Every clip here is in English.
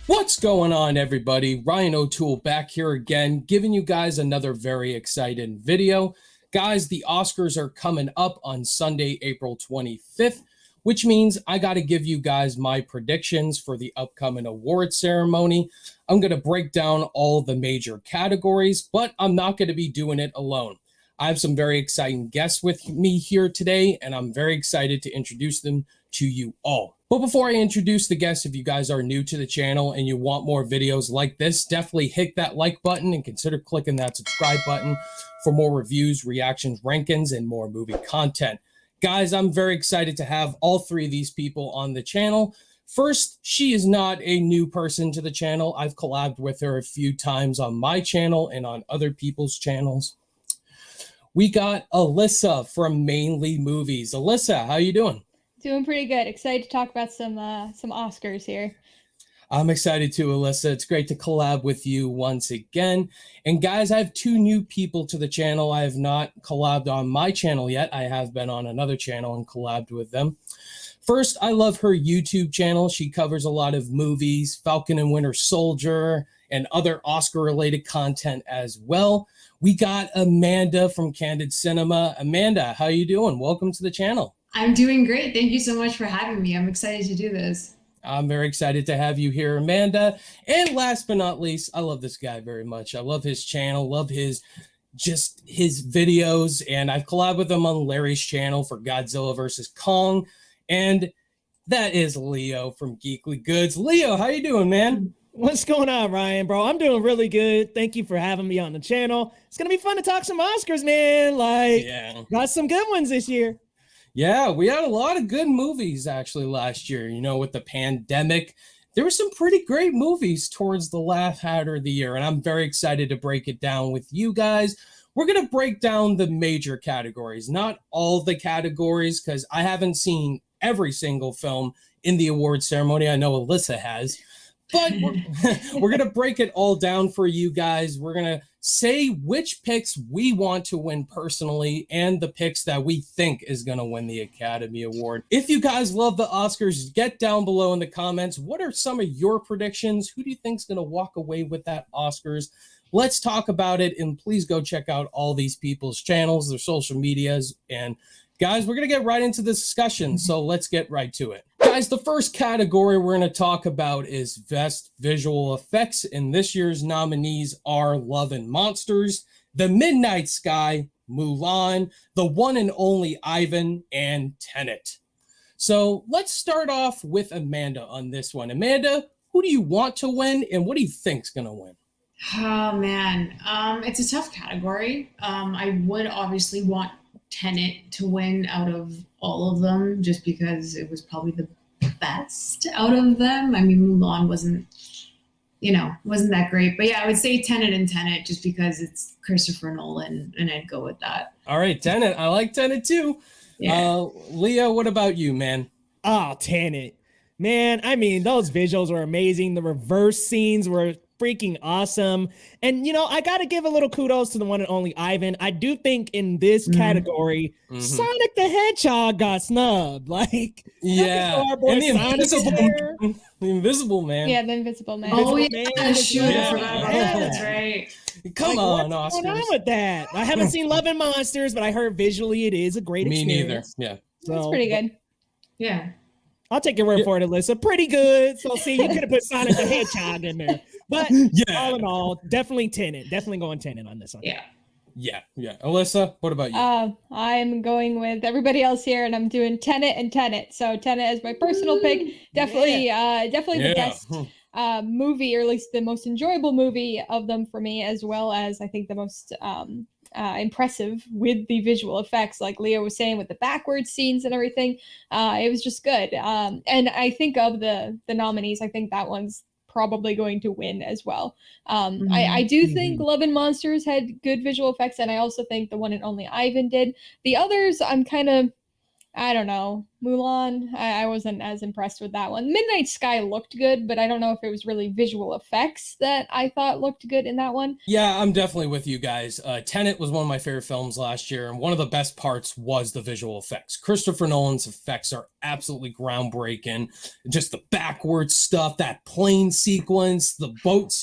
What's going on, everybody? Ryan O'Toole back here again, giving you guys another very exciting video. Guys, the Oscars are coming up on Sunday, April 25th, which means I got to give you guys my predictions for the upcoming award ceremony. I'm going to break down all the major categories, but I'm not going to be doing it alone. I have some very exciting guests with me here today, and I'm very excited to introduce them to you all. But before I introduce the guests, if you guys are new to the channel and you want more videos like this, definitely hit that like button and consider clicking that subscribe button for more reviews, reactions, rankings, and more movie content. Guys, I'm very excited to have all three of these people on the channel. First, she is not a new person to the channel. I've collabed with her a few times on my channel and on other people's channels. We got Alyssa from Mainely Movies. Alyssa, how you doing? Doing pretty good. Excited to talk about some Oscars here. I'm excited too, Alyssa. It's great to collab with you once again. And guys, I have two new people to the channel. I have not collabed on my channel yet. I have been on another channel and collabed with them. First, I love her YouTube channel. She covers a lot of movies, Falcon and Winter Soldier, and other Oscar-related content as well. We got Amanda from Candid Cinema. Amanda, how you doing? Welcome to the channel. I'm doing great. Thank you so much for having me. I'm excited to do this. I'm very excited to have you here, Amanda. And last but not least, I love this guy very much. I love his channel, love his videos, and I've collabed with him on Larry's channel for Godzilla vs. Kong. And that is Leo from Geekly Goods. Leo, how you doing, man? What's going on, Ryan, bro? I'm doing really good. Thank you for having me on the channel. It's going to be fun to talk some Oscars, man. Got some good ones this year. Yeah, we had a lot of good movies actually last year. You know, with the pandemic, there were some pretty great movies towards the last half of the year, and I'm very excited to break it down with you guys. We're going to break down the major categories, not all the categories, because I haven't seen every single film in the award ceremony. I know Alyssa has. But we're going to break it all down for you guys. We're going to say which picks we want to win personally and the picks that we think is going to win the Academy Award. If you guys love the Oscars, get down below in the comments. What are some of your predictions? Who do you think is going to walk away with that Oscars? Let's talk about it, and please go check out all these people's channels, their social medias, and guys, we're going to get right into this discussion, so let's get right to it. Guys, the first category we're going to talk about is Best Visual Effects, and this year's nominees are Love and Monsters, The Midnight Sky, Mulan, The One and Only Ivan, and Tenet. So let's start off with Amanda on this one. Amanda, who do you want to win, and what do you think's going to win? Oh, man. It's a tough category. I would obviously want Tenet to win out of all of them, just because it was probably the best out of them. I mean, Mulan wasn't that great, but yeah, I would say Tenet just because it's Christopher Nolan, and I'd go with that. All right, Tenet. I like Tenet too. Yeah. Leo, what about you, man? Oh, Tenet. Man, I mean, those visuals were amazing. The reverse scenes were freaking awesome. And, you know, I got to give a little kudos to the one and only Ivan. I do think in this category, Sonic the Hedgehog got snubbed. Yeah. And the Invisible Man. Yeah, the Invisible Man. Oh, yeah, sure. Yeah. That's right. Come on, Oscars. What's going on with that? I haven't seen Love and Monsters, but I heard visually it is a great experience. Me neither. Yeah. It's pretty good. Yeah. I'll take your word for it, Alyssa. Pretty good. So, see, you could have put Sonic the Hedgehog in there. But all in all, definitely Tenet. Definitely going Tenet on this one. Yeah. Alyssa, what about you? I'm going with everybody else here, and I'm doing Tenet and Tenet. So Tenet is my personal pick. Definitely the best movie, or at least the most enjoyable movie of them for me, as well as I think the most impressive with the visual effects, like Leo was saying, with the backwards scenes and everything. It was just good. And I think of the nominees, I think that one's probably going to win as well. I do think Love and Monsters had good visual effects, and I also think The One and Only Ivan did. The others, I'm kind of I don't know. Mulan, I wasn't as impressed with that one. Midnight Sky looked good, but I don't know if it was really visual effects that I thought looked good in that one. Yeah, I'm definitely with you guys. Tenet was one of my favorite films last year, and one of the best parts was the visual effects. Christopher Nolan's effects are absolutely groundbreaking. Just the backwards stuff, that plane sequence, the boat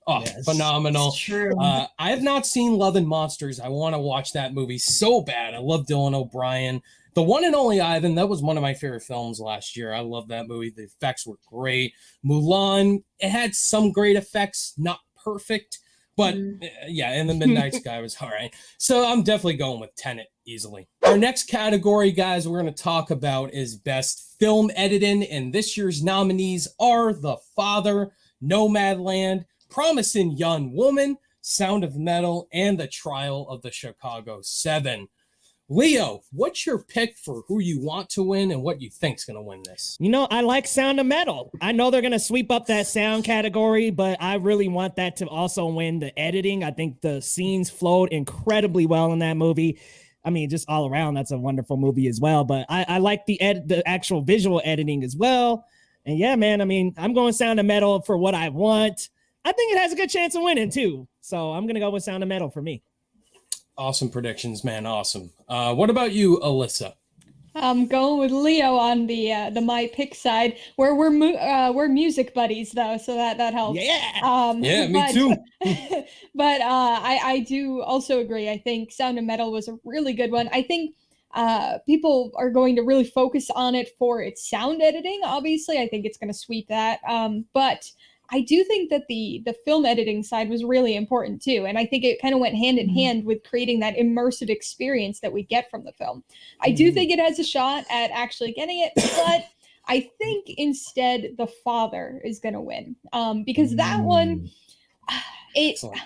Yes. phenomenal. It's true. I have not seen Love and Monsters. I want to watch that movie so bad. I love Dylan O'Brien. The One and Only Ivan, that was one of my favorite films last year. I love that movie. The effects were great. Mulan, it had some great effects, not perfect, but yeah, and the Midnight Sky was all right. So I'm definitely going with Tenet easily. Our next category, guys, we're going to talk about is Best Film Editing, and this year's nominees are The Father, Nomadland, Promising Young Woman, Sound of Metal, and The Trial of the Chicago 7. Leo, what's your pick for who you want to win and what you think's going to win this? You know, I like Sound of Metal. I know they're going to sweep up that sound category, but I really want that to also win the editing. I think the scenes flowed incredibly well in that movie. I mean, just all around, that's a wonderful movie as well. But I like the actual visual editing as well. And yeah, man, I mean, I'm going Sound of Metal for what I want. I think it has a good chance of winning too. So I'm going to go with Sound of Metal for me. Awesome predictions, man. Awesome. What about you, Alyssa? I'm going with Leo on the my pick side. We're music buddies though, so that helps. Yeah. Yeah, me too. But I do also agree. I think Sound of Metal was a really good one. I think people are going to really focus on it for its sound editing. Obviously, I think it's going to sweep that. But I do think that the film editing side was really important too, and I think it kind of went hand in hand with creating that immersive experience that we get from the film. I do think it has a shot at actually getting it, but I think instead The Father is going to win because that one, Excellent.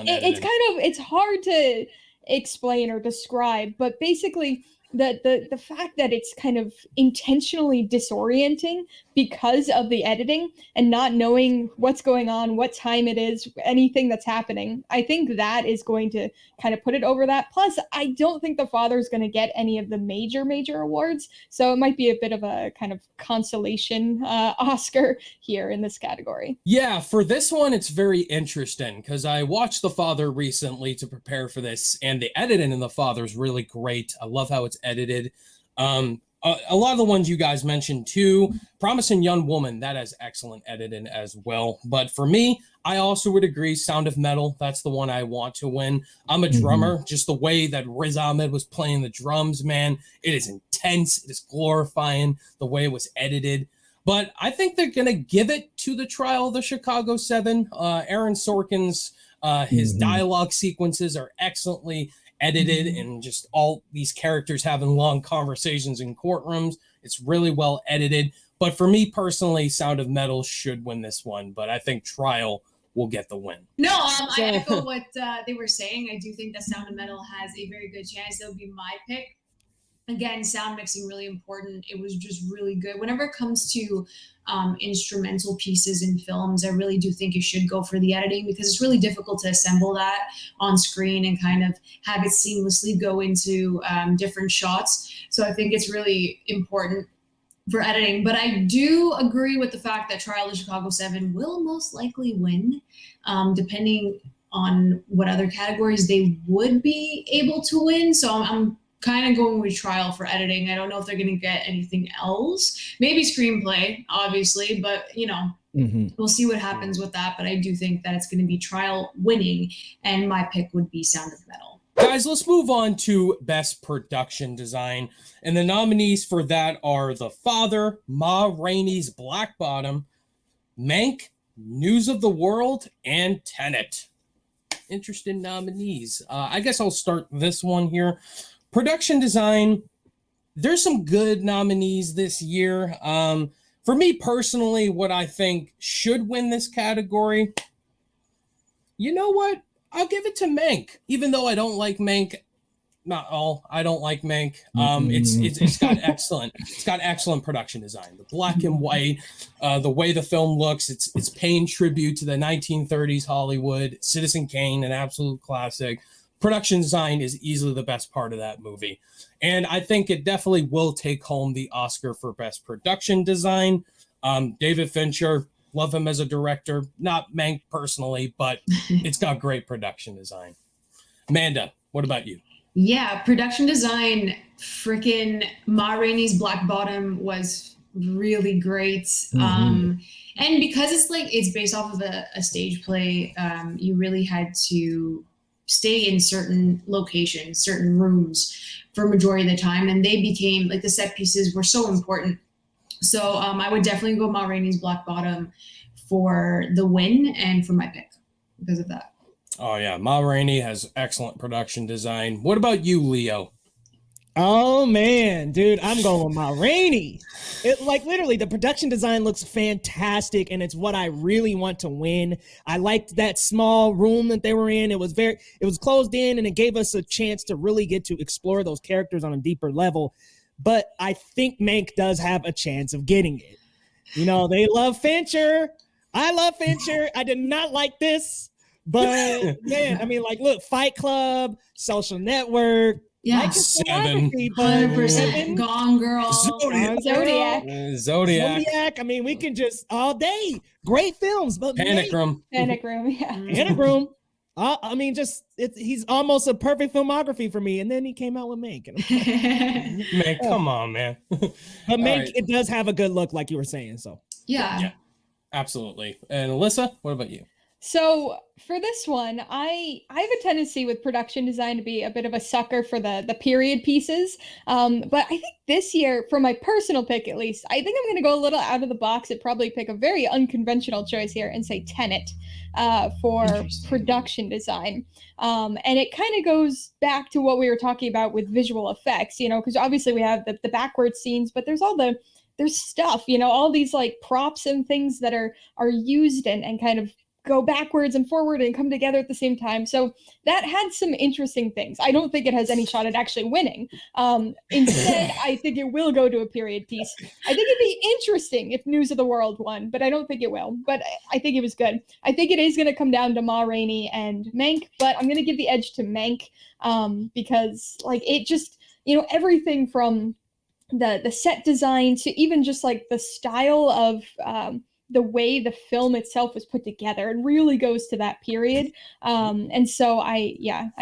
It's hard to explain or describe, but basically the fact that it's kind of intentionally disorienting because of the editing and not knowing what's going on, what time it is, anything that's happening. I think that is going to kind of put it over that. Plus, I don't think The Father is going to get any of the major awards. So it might be a bit of a kind of consolation Oscar here in this category. Yeah, for this one, it's very interesting because I watched The Father recently to prepare for this, and the editing in The Father is really great. I love how it's edited. A lot of the ones you guys mentioned too. Promising Young Woman, that has excellent editing as well. But for me, I also would agree Sound of Metal. That's the one I want to win. I'm a drummer. Just the way that Riz Ahmed was playing the drums, man, it is intense. It is glorifying the way it was edited. But I think they're going to give it to The Trial of the Chicago 7. Aaron Sorkin's, his dialogue sequences are excellently edited and just all these characters having long conversations in courtrooms. It's really well edited. But for me personally, Sound of Metal should win this one. But I think Trial will get the win. No, I echo what they were saying. I do think that Sound of Metal has a very good chance. That would be my pick. Again, sound mixing really important. It was just really good. Whenever it comes to instrumental pieces in films, I really do think you should go for the editing because it's really difficult to assemble that on screen and kind of have it seamlessly go into different shots. So I think it's really important for editing. But I do agree with the fact that Trial of Chicago 7 will most likely win, depending on what other categories they would be able to win. So I'm kind of going with Trial for editing. I don't know if they're going to get anything else. Maybe Screenplay, obviously, but we'll see what happens with that. But I do think that it's going to be Trial winning, and my pick would be Sound of Metal. Guys, let's move on to Best Production Design. And the nominees for that are The Father, Ma Rainey's Black Bottom, Mank, News of the World, and Tenet. Interesting nominees. I guess I'll start this one here. Production design, there's some good nominees this year. For me personally, what I think should win this category, you know what? I'll give it to Mank. Even though I don't like Mank, I don't like Mank. It's got excellent production design. The black and white, the way the film looks, it's paying tribute to the 1930s Hollywood. Citizen Kane, an absolute classic. production design is easily the best part of that movie. And I think it definitely will take home the Oscar for best production design. David Fincher, love him as a director, not Mank personally, but it's got great production design. Amanda, what about you? Yeah, production design, freaking Ma Rainey's Black Bottom was really great. And because it's based off of a stage play, you really had to stay in certain locations, certain rooms for majority of the time. And they became like the set pieces were so important. So I would definitely go Ma Rainey's Black Bottom for the win and for my pick because of that. Oh yeah, Ma Rainey has excellent production design. What about you, Leo? Oh man, dude, I'm going with Ma Rainey. It like literally the production design looks fantastic and it's what I really want to win. I liked that small room that they were in. It was closed in and it gave us a chance to really get to explore those characters on a deeper level. But I think Mank does have a chance of getting it. You know, they love Fincher. I love Fincher. I did not like this. But man, I mean, like, look, Fight Club, Social Network, yeah, like 7, 100%, Gone Girl, Zodiac. I mean, we can just all day. Great films, but Panic Room, yeah. Panic Room. I mean, he's almost a perfect filmography for me. And then he came out with Mank. Man, come on, man. But Mank, it does have a good look, like you were saying. So yeah, absolutely. And Alyssa, what about you? So for this one, I have a tendency with production design to be a bit of a sucker for the period pieces. But I think this year, for my personal pick at least, I think I'm going to go a little out of the box and probably pick a very unconventional choice here and say Tenet for production design. And it kind of goes back to what we were talking about with visual effects, you know, because obviously we have the backward scenes, but there's stuff, you know, all these like props and things that are used and kind of go backwards and forward and come together at the same time. So that had some interesting things. I don't think it has any shot at actually winning. Instead, I think it will go to a period piece. I think it'd be interesting if News of the World won, but I don't think it will. But I think it was good. I think it is going to come down to Ma Rainey and Mank, but I'm going to give the edge to Mank because like it just, you know, everything from the set design to even just like the style of the way the film itself was put together. It really goes to that period. And so I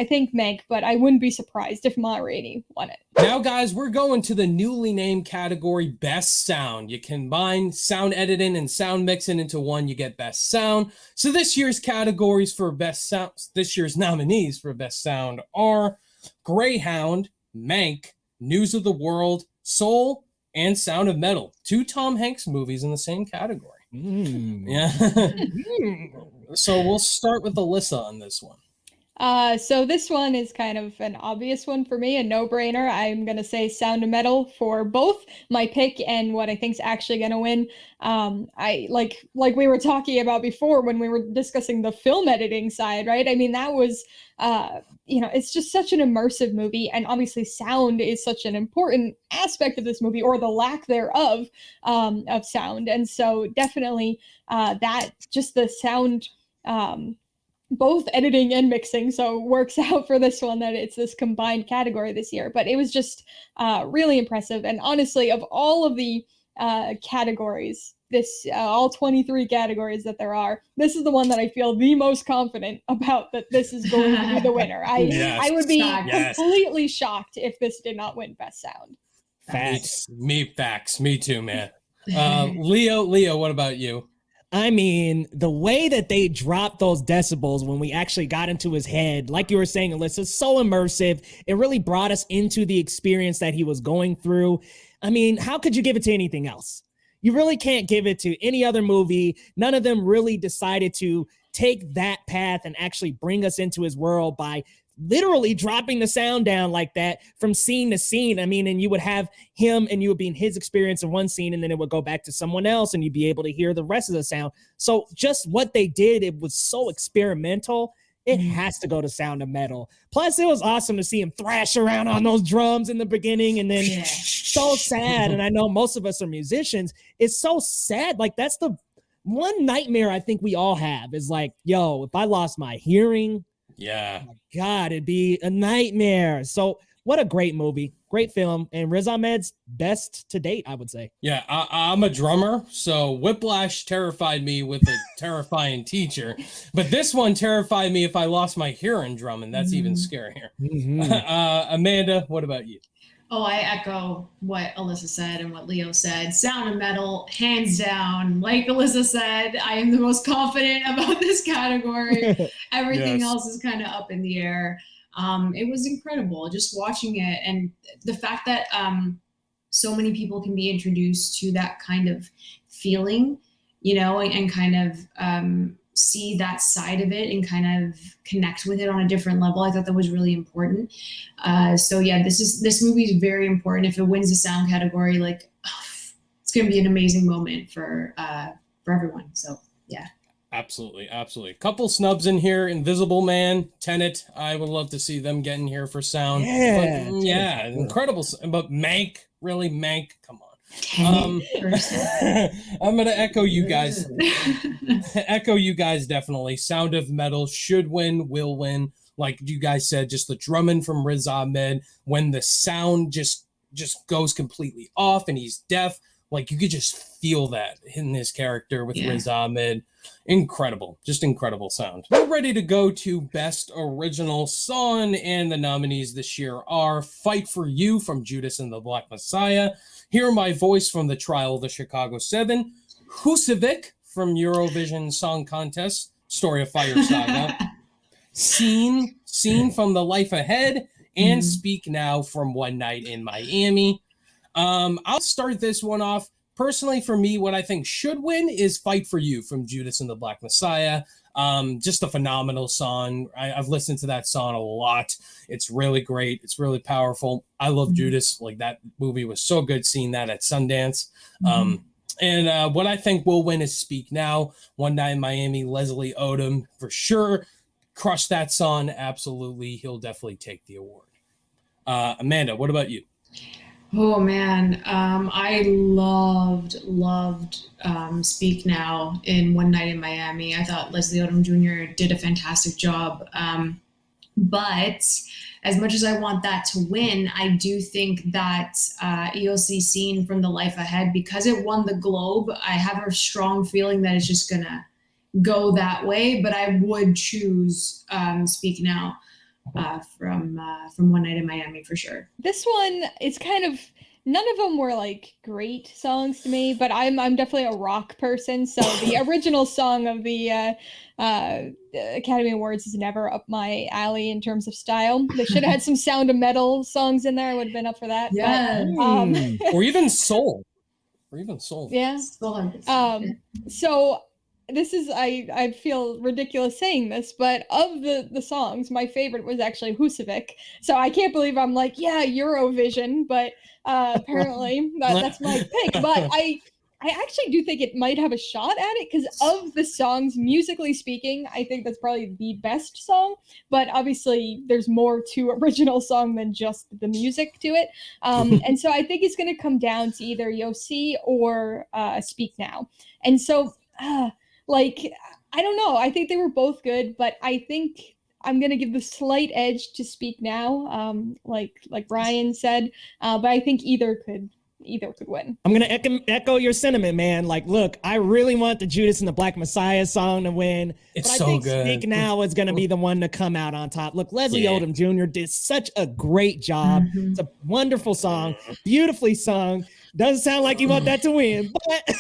think Mank, but I wouldn't be surprised if Ma Rainey won it. Now, guys, we're going to the newly named category Best Sound. You combine sound editing and sound mixing into one, you get Best Sound. So this year's categories for Best Sound, this year's nominees for Best Sound are Greyhound, Mank, News of the World, Soul, and Sound of Metal. 2 Tom Hanks movies in the same category. Yeah. So we'll start with Alyssa on this one. So this one is kind of an obvious one for me, a no-brainer. I'm going to say Sound of Metal for both my pick and what I think is actually going to win. I like we were talking about before when we were discussing the film editing side, right? I mean, that was, you know, it's just such an immersive movie. And obviously sound is such an important aspect of this movie, or the lack thereof of sound. And so definitely that just the sound, both editing and mixing, so works out for this one that it's this combined category this year. But it was just really impressive. And honestly, of all of the categories, all 23 categories that there are, this is the one that I feel the most confident about, that this is going to be the winner. I would be completely shocked if this did not win Best Sound. Facts. Me too, man. Leo, what about you? I mean, the way that they dropped those decibels when we actually got into his head, like you were saying, Alyssa, so immersive. It really brought us into the experience that he was going through. I mean, how could you give it to anything else? You really can't give it to any other movie. None of them really decided to take that path and actually bring us into his world by literally dropping the sound down like that from scene to scene. I mean, and you would have him and you would be in his experience in one scene, and then it would go back to someone else and you'd be able to hear the rest of the sound. So just what they did, it was so experimental. It has to go to Sound of Metal. Plus, it was awesome to see him thrash around on those drums in the beginning, and then so sad. And I know most of us are musicians. It's so sad. Like, that's the one nightmare I think we all have is like, yo, if I lost my hearing, Yeah. Oh my God, it'd be a nightmare. So what a great movie, great film, and Riz Ahmed's best to date, I would say. Yeah, I'm a drummer, so Whiplash terrified me with a terrifying teacher, but this one terrified me if I lost my hearing drumming. That's even scarier. Amanda, what about you? Oh, I echo what Alyssa said and what Leo said. Sound of Metal, hands down. Like Alyssa said, I am the most confident about this category. Everything else is kind of up in the air. It was incredible just watching it, and the fact that so many people can be introduced to that kind of feeling, and kind of see that side of it and kind of connect with it on a different level. I thought that was really important. So yeah, this movie is very important. If it wins the sound category, it's going to be an amazing moment for everyone. So yeah. Absolutely. Couple snubs in here. Invisible Man, Tenet. I would love to see them get in here for sound. Yeah, Incredible. But Mank, really, Mank. Come on. I'm gonna echo you guys. Definitely. Sound of Metal should win, will win. Like you guys said, just the drumming from Riz Ahmed when the sound just goes completely off and he's deaf. Like you could just feel that in his character with Riz Ahmed. Incredible, just incredible sound. We're ready to go to Best Original Song, and the nominees this year are Fight for You from Judas and the Black Messiah, Hear My Voice from the Trial of the Chicago 7, Husavik from Eurovision Song Contest, Story of Fire Saga, Scene from The Life Ahead, and Speak Now from One Night in Miami. I'll start this one off. Personally, for me, what I think should win is Fight for You from Judas and the Black Messiah. Just a phenomenal song. I've listened to that song a lot. It's really great. It's really powerful. I love Judas. Like, that movie was so good seeing that at Sundance. And what I think will win is Speak Now. One Night in Miami, Leslie Odom, for sure. Crushed that song. Absolutely. He'll definitely take the award. Amanda, what about you? Oh man, I loved Speak Now in One Night in Miami. I thought Leslie Odom Jr. did a fantastic job. But as much as I want that to win, I do think that EOC Scene from The Life Ahead, because it won the Globe, I have a strong feeling that it's just gonna go that way. But I would choose Speak Now from One Night in Miami for sure. This one is kind of, none of them were like great songs to me, but I'm definitely a rock person, so the original song of the Academy Awards is never up my alley in terms of style. They should have had some Sound of Metal songs in there. I would have been up for that. Yeah. Or even Soul. Yeah. So this is, I feel ridiculous saying this, but of the songs, my favorite was actually Husavik. So I can't believe I'm like, yeah, Eurovision, but apparently that's my pick. But I actually do think it might have a shot at it, because of the songs, musically speaking, I think that's probably the best song. But obviously, there's more to original song than just the music to it. And so I think it's going to come down to either Yossi or Speak Now. And so, I don't know. I think they were both good, but I think I'm going to give the slight edge to Speak Now, like Ryan said. But I think either could win. I'm going to echo your sentiment, man. Like, look, I really want the Judas and the Black Messiah song to win. It's but so I think good. Speak Now is going to be the one to come out on top. Look, Leslie Odom Jr. did such a great job. It's a wonderful song, beautifully sung. Doesn't sound like you want that to win, but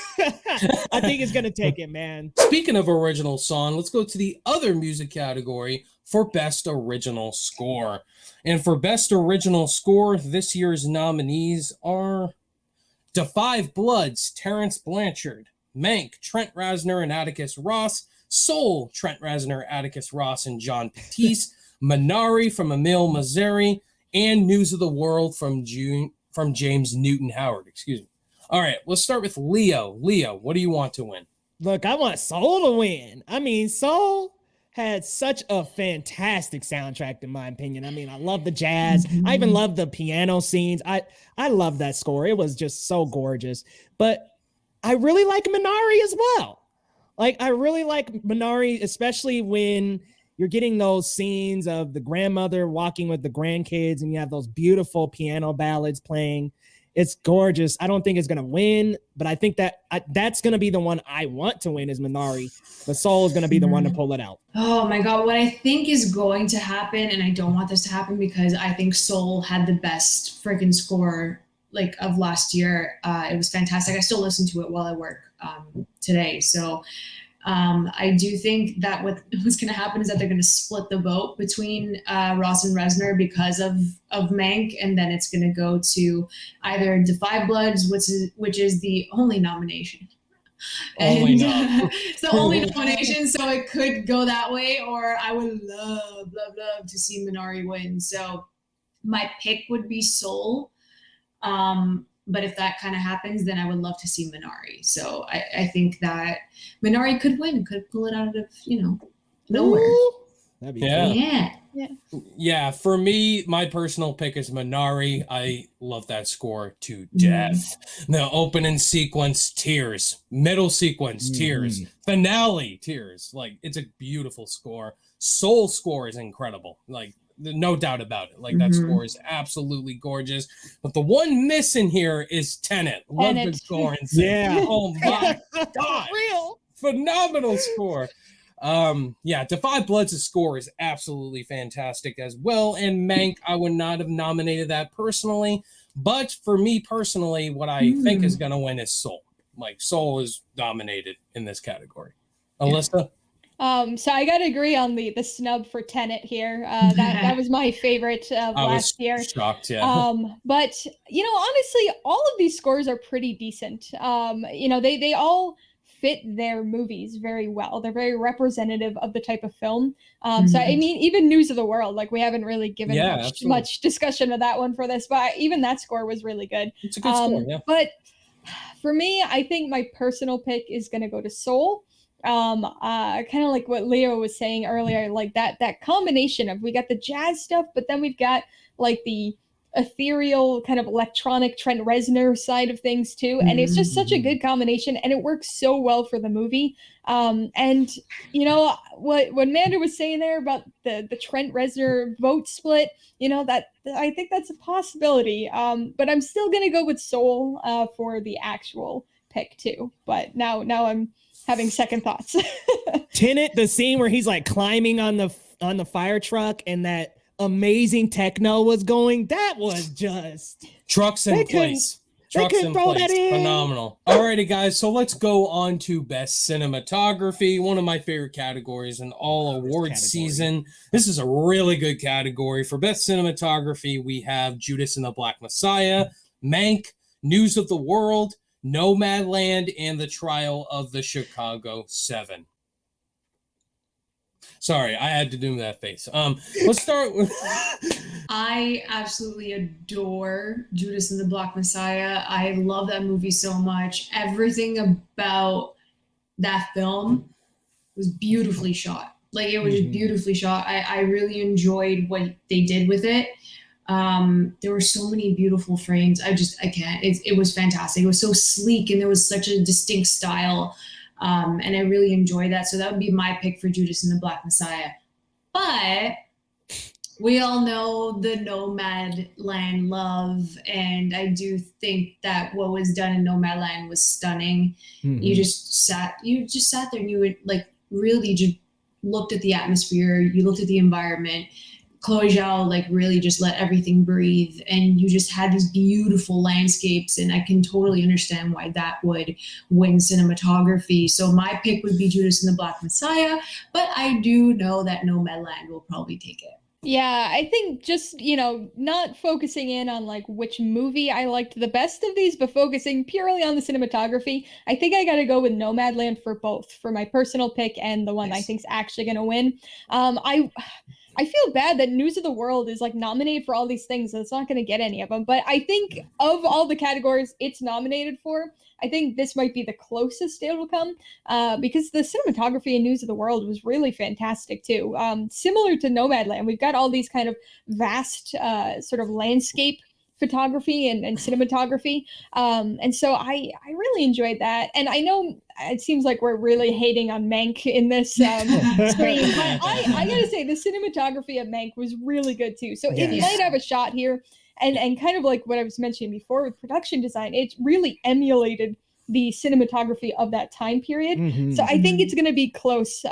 I think it's going to take it, man. Speaking of original song, let's go to the other music category for Best Original Score. And for Best Original Score, this year's nominees are Da 5 Bloods, Terrence Blanchard, Mank, Trent Reznor and Atticus Ross, Soul, Trent Reznor, Atticus Ross and John Batiste, Minari from Emil Mazzari, and News of the World from James Newton Howard. Excuse me. All right, let's start with Leo. Leo, what do you want to win? Look, I want Soul to win. I mean, Soul had such a fantastic soundtrack, in my opinion. I mean, I love the jazz. I even love the piano scenes. I love that score. It was just so gorgeous. But I really like Minari as well. Like, I really like Minari, especially when you're getting those scenes of the grandmother walking with the grandkids, and you have those beautiful piano ballads playing. It's gorgeous. I don't think it's going to win, but I think that that's going to be the one I want to win is Minari. But Soul is going to be the one to pull it out. Oh my God. What I think is going to happen, and I don't want this to happen because I think Soul had the best freaking score like of last year. It was fantastic. I still listen to it while I work today. So I do think that what's going to happen is that they're going to split the vote between Ross and Reznor because of Mank, and then it's going to go to either Defy Bloods, which is the only nomination. It's the only nomination, so it could go that way, or I would love to see Minari win. So my pick would be Soul. But if that kind of happens, then I would love to see Minari. So I think that Minari could win, could pull it out of, nowhere. Ooh, that'd be cool. Yeah. For me, my personal pick is Minari. I love that score to death. The opening sequence, tears. Middle sequence, tears. Finale, tears. Like, it's a beautiful score. Soul score is incredible. Like, no doubt about it. Like, that score is absolutely gorgeous. But the one missing here is Tenet. Ludwig Göransson. Yeah. Oh my God. Real. Phenomenal score. Defy Bloods' score is absolutely fantastic as well. And Mank, I would not have nominated that personally. But for me personally, what I think is going to win is Soul. Like, Soul is dominated in this category. Alyssa? So I gotta agree on the snub for Tenet here. That was my favorite of last year. I was shocked, yeah. But honestly, all of these scores are pretty decent. They all fit their movies very well. They're very representative of the type of film. So I mean, even News of the World, like we haven't really given much discussion of that one for this, but even that score was really good. It's a good score, yeah. But for me, I think my personal pick is gonna go to Soul. Kind of like what Leo was saying earlier, like that combination of, we got the jazz stuff, but then we've got like the ethereal kind of electronic Trent Reznor side of things too, and it's just such a good combination, and it works so well for the movie. And what Manda was saying there about the Trent Reznor vote split, that I think that's a possibility. But I'm still gonna go with Soul for the actual pick too. But now I'm having second thoughts. Tenet, the scene where he's like climbing on the fire truck and that amazing techno was going, that was just trucks in place. Trucks in place. Phenomenal. Alrighty, guys, so let's go on to Best Cinematography, one of my favorite categories in all awards season. This is a really good category. For Best Cinematography, we have Judas and the Black Messiah, Mank, News of the World, Nomadland, and The Trial of the Chicago 7. Sorry, I had to do that face. Let's start with... I absolutely adore Judas and the Black Messiah. I love that movie so much. Everything about that film was beautifully shot. Like, it was just beautifully shot. I really enjoyed what they did with it. There were so many beautiful frames. I can't. It was fantastic. It was so sleek, and there was such a distinct style. And I really enjoyed that. So that would be my pick for Judas and the Black Messiah. But we all know the Nomadland love, and I do think that what was done in Nomadland was stunning. You just sat there and you would like really just looked at the atmosphere. You looked at the environment. Chloe Zhao like really just let everything breathe, and you just had these beautiful landscapes, and I can totally understand why that would win cinematography. So my pick would be Judas and the Black Messiah, but I do know that Nomadland will probably take it. Yeah, I think just, not focusing in on like which movie I liked the best of these, but focusing purely on the cinematography. I think I got to go with Nomadland for both, for my personal pick and the one I think's actually going to win. I feel bad that News of the World is like nominated for all these things, and it's not going to get any of them. But I think of all the categories it's nominated for, I think this might be the closest it will come, because the cinematography in News of the World was really fantastic too. Similar to Nomadland, we've got all these kind of vast sort of landscape photography and cinematography. And so I really enjoyed that. And I know it seems like we're really hating on Mank in this screen. But I gotta say, the cinematography of Mank was really good too. So it might have a shot here. And kind of like what I was mentioning before with production design, it really emulated the cinematography of that time period. So I think it's going to be close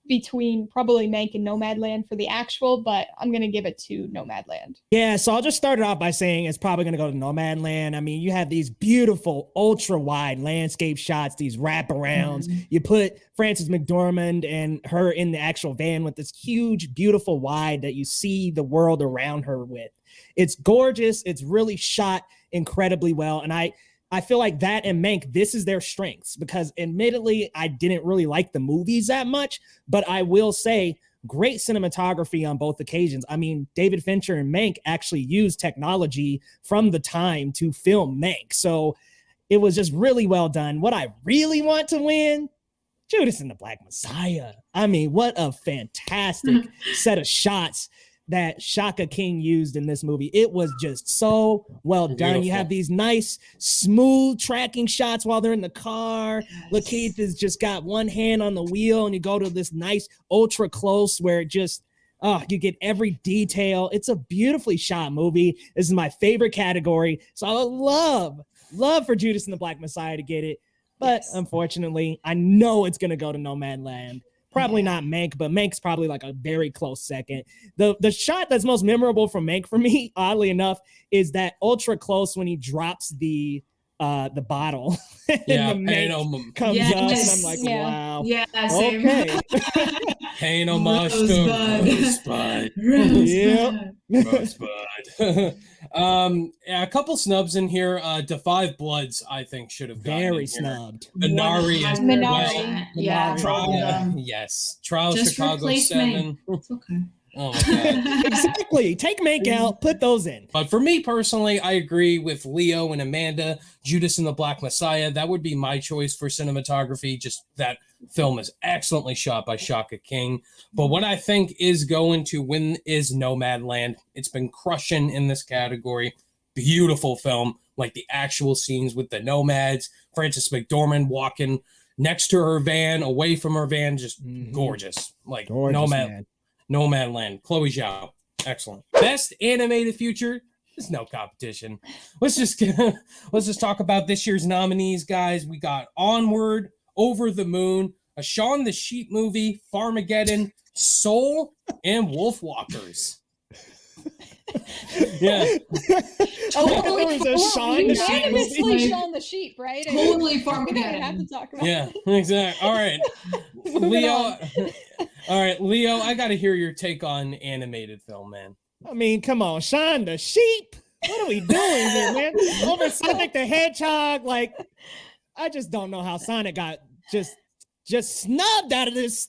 between probably Mank and Nomadland for the actual, but I'm going to give it to Nomadland. Yeah, so I'll just start it off by saying it's probably going to go to Nomadland. I mean, you have these beautiful ultra-wide landscape shots, these wraparounds. You put Frances McDormand and her in the actual van with this huge, beautiful wide that you see the world around her with. It's gorgeous. It's really shot incredibly well. And I feel like that and Mank, this is their strengths, because admittedly, I didn't really like the movies that much, but I will say great cinematography on both occasions. I mean, David Fincher and Mank actually used technology from the time to film Mank. So it was just really well done. What I really want to win, Judas and the Black Messiah. I mean, what a fantastic set of shots that Shaka King used in this movie. It was just so well done. Beautiful. You have these nice, smooth tracking shots while they're in the car. Lakeith has just got one hand on the wheel, and you go to this nice ultra close where it just, you get every detail. It's a beautifully shot movie. This is my favorite category. So I would love for Judas and the Black Messiah to get it. But unfortunately, I know it's going to go to Nomadland. Probably not Mank, but Mank's probably like a very close second. The shot that's most memorable from Mank for me, oddly enough, is that ultra close when he drops the bottle. Yeah, and the Mank comes up, and I'm like, wow. Yeah, same. Okay. Paying homage to Rosebud. Rosebud. A couple snubs in here. Da 5 Bloods, I think, should have gotten very in snubbed. Minari as Minari. Yeah. Yes. Trial Just Chicago replace 7. Mank. It's okay. Oh my God. Exactly. Take Mank out, put those in. But for me personally, I agree with Leo and Amanda. Judas and the Black Messiah, that would be my choice for cinematography. Just that film is excellently shot by Shaka King. But what I think is going to win is Nomadland. It's been crushing in this category. Beautiful film, like the actual scenes with the nomads, Frances McDormand walking next to her van, away from her van, just gorgeous. Like gorgeous, Nomadland. Chloe Zhao. Excellent. Best animated feature. There's no competition. Let's just talk about this year's nominees, guys. We got Onward, Over the Moon, a Shaun the Sheep movie, Farmageddon, Soul, and Wolfwalkers. Yeah. Unanimously Shaun the Sheep, right? Totally Farmageddon. Have to talk about. Yeah, exactly. All right, Leo. All right, Leo. I got to hear your take on animated film, man. I mean, come on, Shaun the Sheep. What are we doing here, man? Over Sonic the Hedgehog. Like, I just don't know how Sonic got just snubbed out of this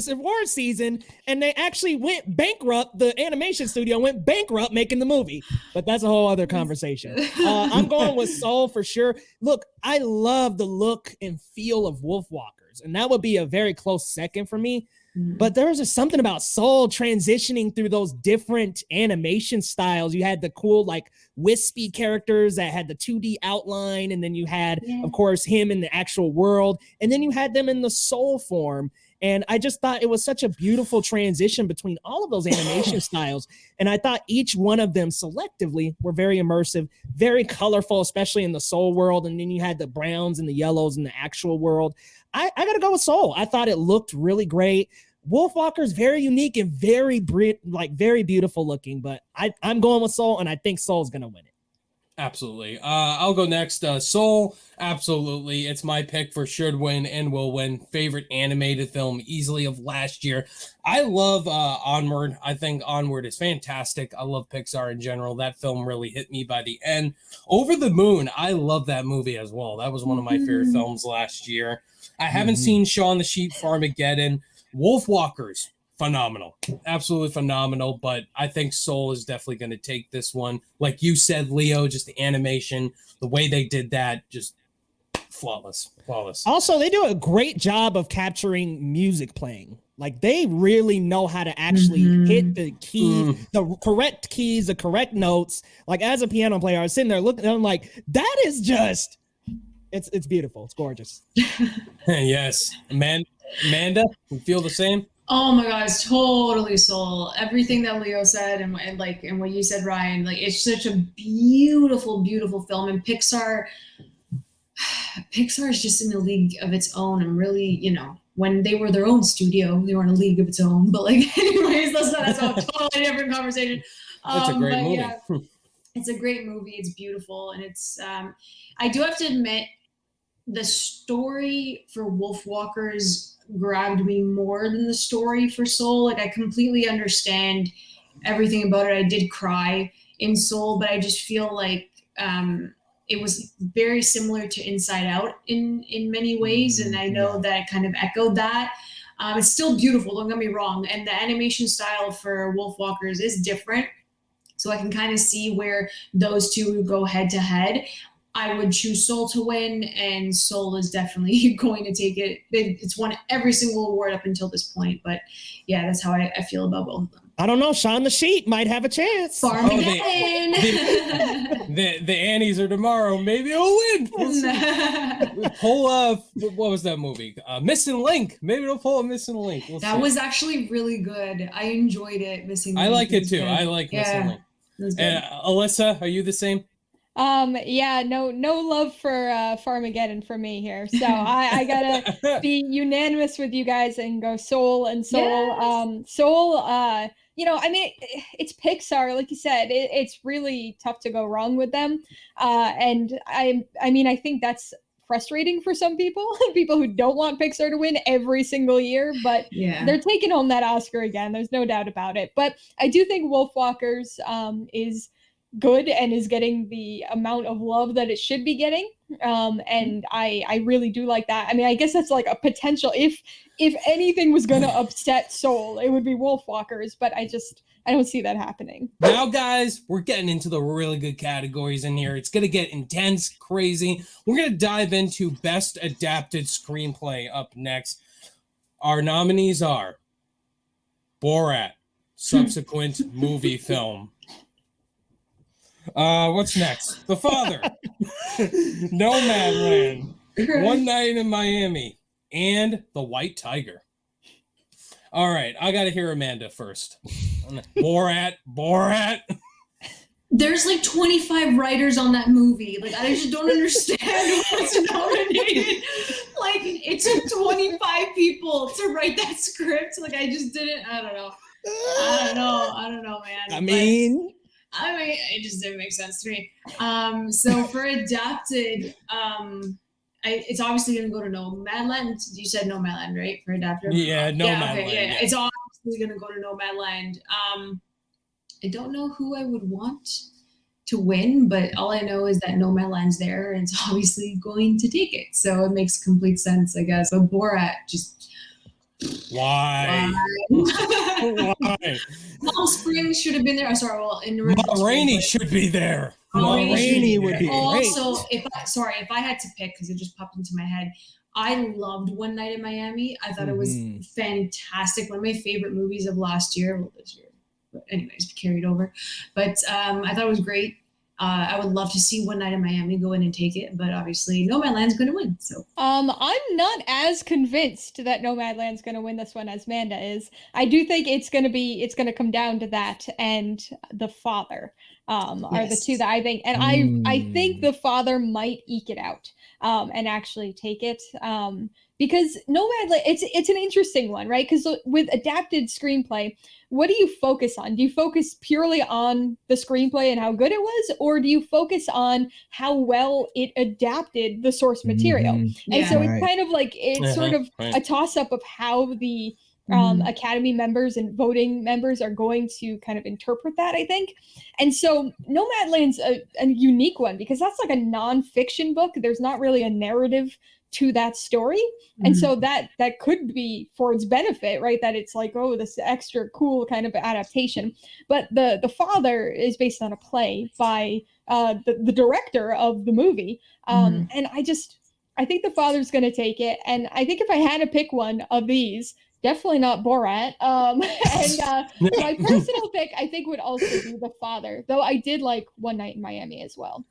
award season, and they actually went bankrupt. The animation studio went bankrupt making the movie, but that's a whole other conversation. I'm going with Soul for sure. Look, I love the look and feel of Wolfwalkers, and that would be a very close second for me. But there was just something about Soul transitioning through those different animation styles. You had the cool, like, wispy characters that had the 2D outline, and then you had, of course, him in the actual world, and then you had them in the Soul form. And I just thought it was such a beautiful transition between all of those animation styles. And I thought each one of them selectively were very immersive, very colorful, especially in the Soul world. And then you had the browns and the yellows in the actual world. I got to go with Soul. I thought it looked really great. Wolfwalker's very unique and very beautiful looking, but I'm going with Soul, and I think Soul's going to win it. Absolutely. I'll go next. Soul, absolutely. It's my pick for should win and will win. Favorite animated film easily of last year. I love Onward. I think Onward is fantastic. I love Pixar in general. That film really hit me by the end. Over the Moon, I love that movie as well. That was one of my favorite films last year. I haven't seen Shaun the Sheep, Farmageddon. Wolfwalkers, phenomenal, absolutely phenomenal. But I think Soul is definitely going to take this one. Like you said, Leo, just the animation, the way they did that, just flawless. Also, they do a great job of capturing music playing. Like, they really know how to actually hit the key, the correct keys, the correct notes. Like, as a piano player, I was sitting there looking, and I'm like, that is just It's beautiful. It's gorgeous. Yes. Amanda, you feel the same? Oh my gosh, totally Soul. Everything that Leo said and what you said, Ryan, like it's such a beautiful, beautiful film. And Pixar is just in a league of its own. And really, you know, when they were their own studio, they were in a league of its own. But like, anyways, that's a totally different conversation. It's a great movie. Yeah, it's a great movie. It's beautiful, and it's. I do have to admit, the story for Wolfwalkers grabbed me more than the story for Soul. Like, I completely understand everything about it. I did cry in Soul, but I just feel like it was very similar to Inside Out in many ways, and I know that it kind of echoed that. It's still beautiful, don't get me wrong, and the animation style for Wolfwalkers is different, so I can kind of see where those two go head to head. I would choose Soul to win, and Soul is definitely going to take it. It's won every single award up until this point, but yeah, that's how I feel about both of them. I don't know. Shaun the Sheep might have a chance. Farmageddon. The Annies are tomorrow. Maybe it'll win. Pull what was that movie? Missing Link. Maybe it'll pull a Missing Link. That was actually really good. I enjoyed it. Missing Link. I like it too. Good. I like Missing Link. And Alyssa, are you the same? Yeah, no love for Farmageddon for me here. So I gotta be unanimous with you guys and go Soul and Soul. Yes. Soul, you know, I mean, it's Pixar, like you said, it's really tough to go wrong with them. And I mean, I think that's frustrating for some people, people who don't want Pixar to win every single year, but they're taking home that Oscar again. There's no doubt about it. But I do think Wolfwalkers is good and is getting the amount of love that it should be getting. And I really do like that. I mean, I guess that's like a potential, if anything was going to upset Soul, it would be Wolfwalkers, but I don't see that happening. Now, guys, we're getting into the really good categories in here. It's going to get intense, crazy. We're going to dive into Best Adapted Screenplay up next. Our nominees are Borat, subsequent movie film. What's next? The Father, Nomadland, One Night in Miami, and The White Tiger. All right, I gotta hear Amanda first. Borat. There's like 25 writers on that movie. Like, I just don't understand what's nominated. Like, it took 25 people to write that script. Like, I just didn't. I don't know, man. It just didn't make sense to me. So for adapted, it's obviously going to go to Nomadland. You said Nomadland, right? For adapted? Yeah, Nomadland. Okay, yeah. It's obviously going to go to Nomadland. I don't know who I would want to win, but all I know is that Nomadland's there, and it's obviously going to take it. So it makes complete sense, I guess. But Borat just... Why? Palm Springs should have been there. I'm sorry. Well, in Ma Rainey should be there. Ma Rainey would be also, if I had to pick, because it just popped into my head, I loved One Night in Miami. I thought it was fantastic. One of my favorite movies of last year. Well, this year, but anyways, carried over. But I thought it was great. I would love to see One Night in Miami go in and take it, but obviously Nomadland's going to win. So I'm not as convinced that Nomadland's going to win this one as Amanda is. I do think it's going to come down to that and The Father are the two that I think, and I think The Father might eke it out and actually take it. Because Nomadland, it's an interesting one, right? Because with adapted screenplay, what do you focus on? Do you focus purely on the screenplay and how good it was, or do you focus on how well it adapted the source material? And so it's kind of like it's sort of a toss-up of how the Academy members and voting members are going to kind of interpret that, I think. And so Nomadland's a unique one because that's like a nonfiction book. There's not really a narrative to that story. And so that could be for its benefit, right? That it's like, oh, this extra cool kind of adaptation. But the Father is based on a play by the director of the movie. And I think The Father's going to take it. And I think if I had to pick one of these, definitely not Borat. And my personal pick, I think, would also be The Father, though I did like One Night in Miami as well.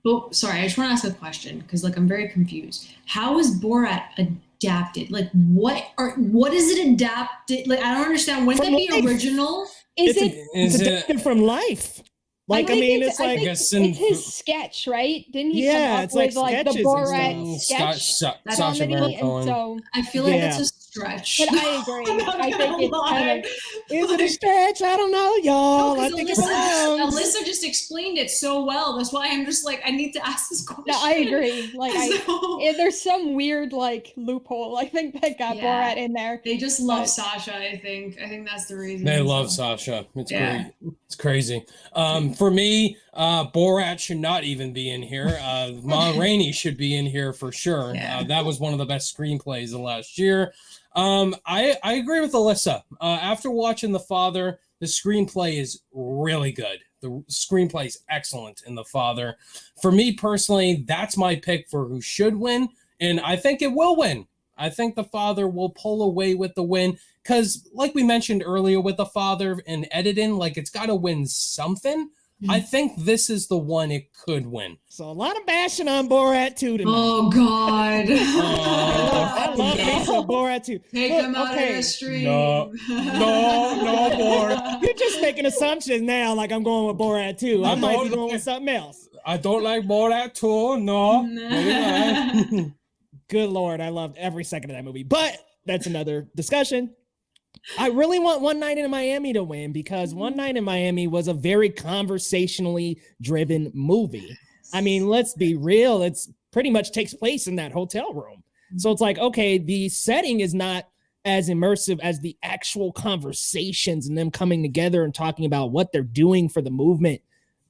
Oh, sorry. I just want to ask a question because, like, I'm very confused. How is Borat adapted? Like, what is it adapted? Like, I don't understand. Wouldn't From that be life. original? Is It's adapted from life. Like, I mean, it's like it's his sketch, right? Didn't he come up it's like with like the sketches and Borat stuff. sketch Sacha comedy? Baron And Cohen. so I feel like that's a stretch. But I agree. I think it's kind of. Is it a stretch? I don't know, y'all. No, I think it Alyssa, belongs. Alyssa just explained it so well. That's why I'm just like, I need to ask this question. No, I agree. Like, So- there's some weird like loophole. I think that got Borat in there. They just love Sasha. I think that's the reason. They love Sasha. It's great. It's crazy. For me, Borat should not even be in here. Ma Rainey should be in here for sure. That was one of the best screenplays of last year. I agree with Alyssa. After watching The Father, the screenplay is really good. The screenplay is excellent in The Father. For me personally, that's my pick for who should win, and I think it will win. I think The Father will pull away with the win because, like we mentioned earlier with The Father and editing, like it's got to win something. I think this is the one it could win. So a lot of bashing on Borat 2 tonight. Oh God! I love me some Borat 2. Take him out of the stream. No, Borat. You're just making assumptions now, like I'm going with Borat 2. I might be going with something else. I don't like Borat 2. No. Good Lord, I loved every second of that movie. But that's another discussion. I really want One Night in Miami to win because One Night in Miami was a very conversationally driven movie. I mean, let's be real. It's pretty much takes place in that hotel room. So it's like, okay, the setting is not as immersive as the actual conversations and them coming together and talking about what they're doing for the movement.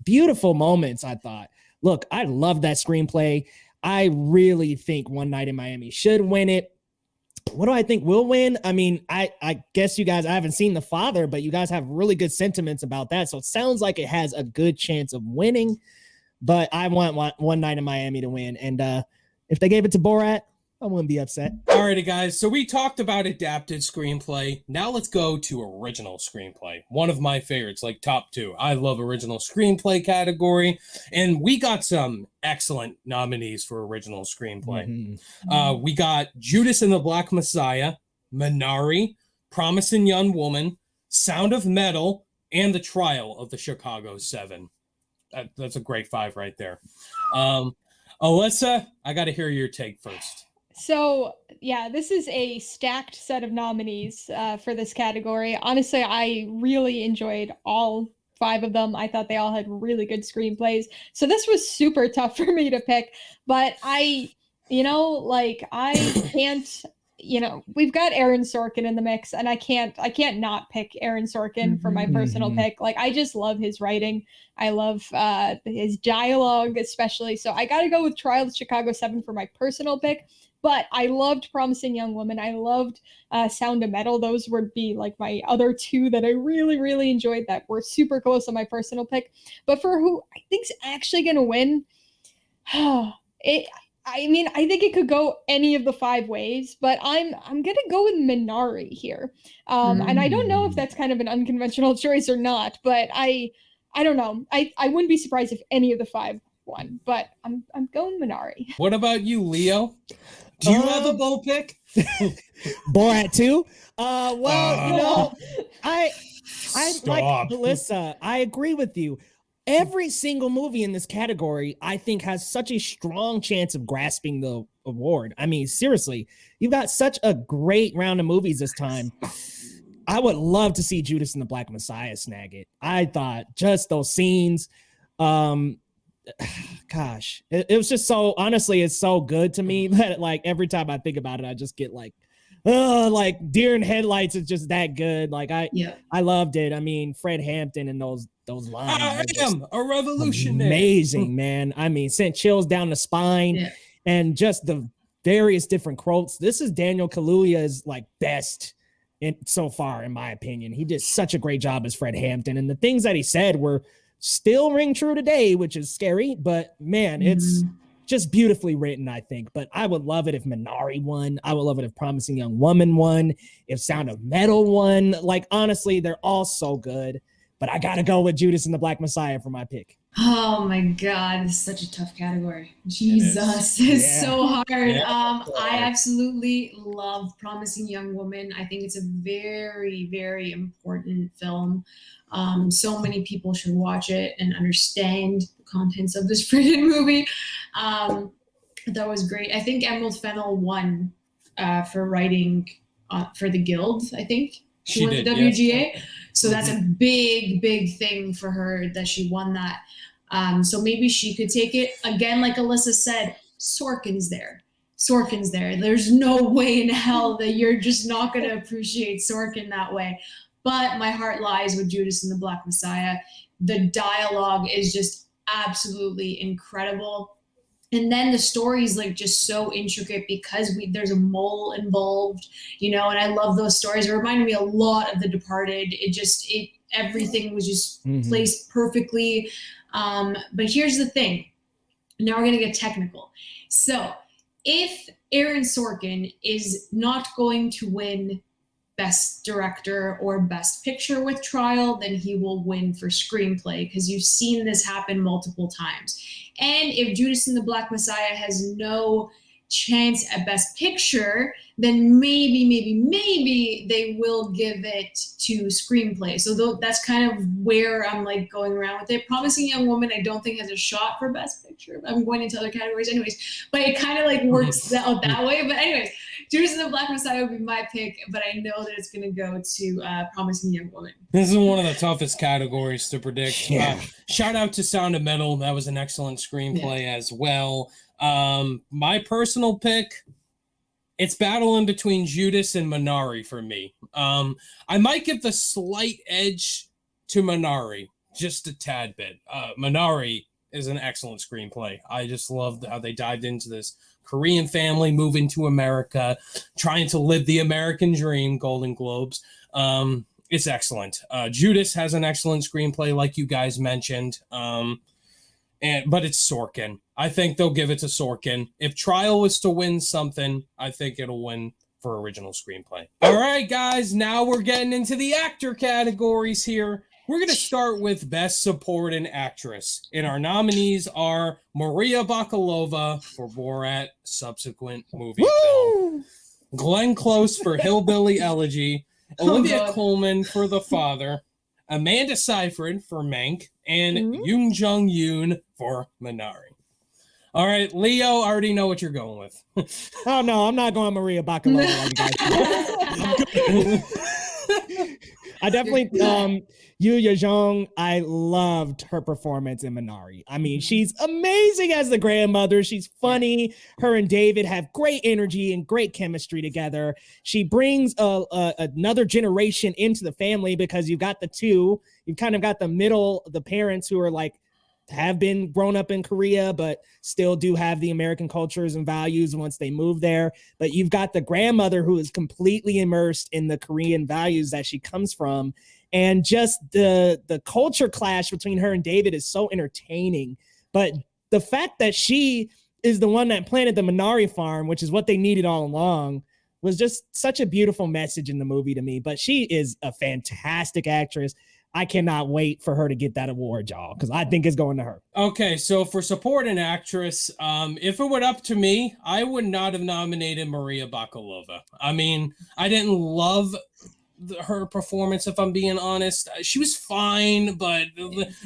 Beautiful moments, I thought. Look, I love that screenplay. I really think One Night in Miami should win it. What do I think will win? I mean, I guess you guys, I haven't seen The Father, but you guys have really good sentiments about that. So it sounds like it has a good chance of winning, but I want One Night in Miami to win. And if they gave it to Borat, I wouldn't be upset. Alrighty, guys. So we talked about adapted screenplay. Now let's go to original screenplay. One of my favorites, like top 2. I love original screenplay category. And we got some excellent nominees for original screenplay. We got Judas and the Black Messiah, Minari, Promising Young Woman, Sound of Metal, and The Trial of the Chicago 7. That's a great 5 right there. Alyssa, I got to hear your take first. So, yeah, this is a stacked set of nominees for this category. Honestly, I really enjoyed all 5 of them. I thought they all had really good screenplays. So this was super tough for me to pick. But I can't, we've got Aaron Sorkin in the mix, and I can't not pick Aaron Sorkin for my personal pick. Like, I just love his writing. I love his dialogue, especially. So I got to go with Trial of Chicago 7 for my personal pick. But I loved Promising Young Woman. I loved Sound of Metal. Those would be like my other 2 that I really, really enjoyed that were super close on my personal pick. But for who I think's actually going to win, I think it could go any of the 5 ways, but I'm going to go with Minari here. And I don't know if that's kind of an unconventional choice or not, but I don't know. I wouldn't be surprised if any of the 5 won, but I'm going Minari. What about you, Leo? Do you have a bold pick? Borat 2? I like Alyssa. I agree with you. Every single movie in this category, I think, has such a strong chance of grasping the award. I mean, seriously, you've got such a great round of movies this time. I would love to see Judas and the Black Messiah snag it. I thought just those scenes, gosh, it was just so, honestly, it's so good to me that like every time I think about it, I just get like deer in headlights is just that good. Like I loved it. I mean, Fred Hampton and those lines. I am a revolutionary. Amazing, man. I mean, sent chills down the spine and just the various different quotes. This is Daniel Kaluuya's like best so far, in my opinion. He did such a great job as Fred Hampton, and the things that he said were still ring true today, which is scary, but man, it's just beautifully written, I think. But I would love it if Minari won. I would love it if Promising Young Woman won, if Sound of Metal won. Like, honestly, they're all so good. but I gotta go with Judas and the Black Messiah for my pick. Oh my God, this is such a tough category. Jesus, it's so hard. I absolutely love Promising Young Woman. I think it's a very, very important film. So many people should watch it and understand the contents of this freaking movie. That was great. I think Emerald Fennell won for writing for the Guild, I think. She won the WGA. Yes. So that's a big, big thing for her that she won that. So maybe she could take it. Again, like Alyssa said, Sorkin's there. There's no way in hell that you're just not going to appreciate Sorkin that way. But my heart lies with Judas and the Black Messiah. The dialogue is just absolutely incredible. And then the story is like just so intricate because there's a mole involved, and I love those stories. It reminded me a lot of The Departed. Everything was just placed perfectly. But here's the thing. Now we're going to get technical. So if Aaron Sorkin is not going to win Best Director or Best Picture with Trial, then he will win for Screenplay, because you've seen this happen multiple times. And if Judas and the Black Messiah has no chance at Best Picture, then maybe they will give it to Screenplay. So that's kind of where I'm like going around with it. Promising Young Woman, I don't think has a shot for Best Picture. I'm going into other categories anyways, but it kind of like works out that way. But anyways, Judas and the Black Messiah would be my pick, but I know that it's going to go to Promising Young Woman. This is one of the toughest categories to predict. Yeah. Shout out to Sound of Metal. That was an excellent screenplay as well. My personal pick, it's battling between Judas and Minari for me. I might give the slight edge to Minari, just a tad bit. Minari is an excellent screenplay. I just loved how they dived into this Korean family moving to America, trying to live the American dream, Golden Globes. It's excellent. Judas has an excellent screenplay, like you guys mentioned. But it's Sorkin. I think they'll give it to Sorkin. If Trial was to win something, I think it'll win for original screenplay. All right, guys, now we're getting into the actor categories here. We're going to start with Best Supporting Actress. And our nominees are Maria Bakalova for Borat, subsequent movie film. Glenn Close for Hillbilly Elegy. Olivia Colman for The Father. Amanda Seyfried for Mank. And Yoon Jung-yoon for Minari. All right, Leo, I already know what you're going with. Oh, no, I'm not going Maria Bakalova. I definitely, Yoo Ya-jung, I loved her performance in Minari. I mean, she's amazing as the grandmother. She's funny. Her and David have great energy and great chemistry together. She brings another generation into the family, because you've got you've kind of got the parents who are like, have been grown up in Korea, but still do have the American cultures and values once they move there. But you've got the grandmother who is completely immersed in the Korean values that she comes from. And just the culture clash between her and David is so entertaining. But the fact that she is the one that planted the Minari farm, which is what they needed all along, was just such a beautiful message in the movie to me. But she is a fantastic actress. I cannot wait for her to get that award, y'all, because I think it's going to her. Okay, so for supporting actress, if it were up to me, I would not have nominated Maria Bakalova. I mean, I didn't love her performance, if I'm being honest. She was fine, but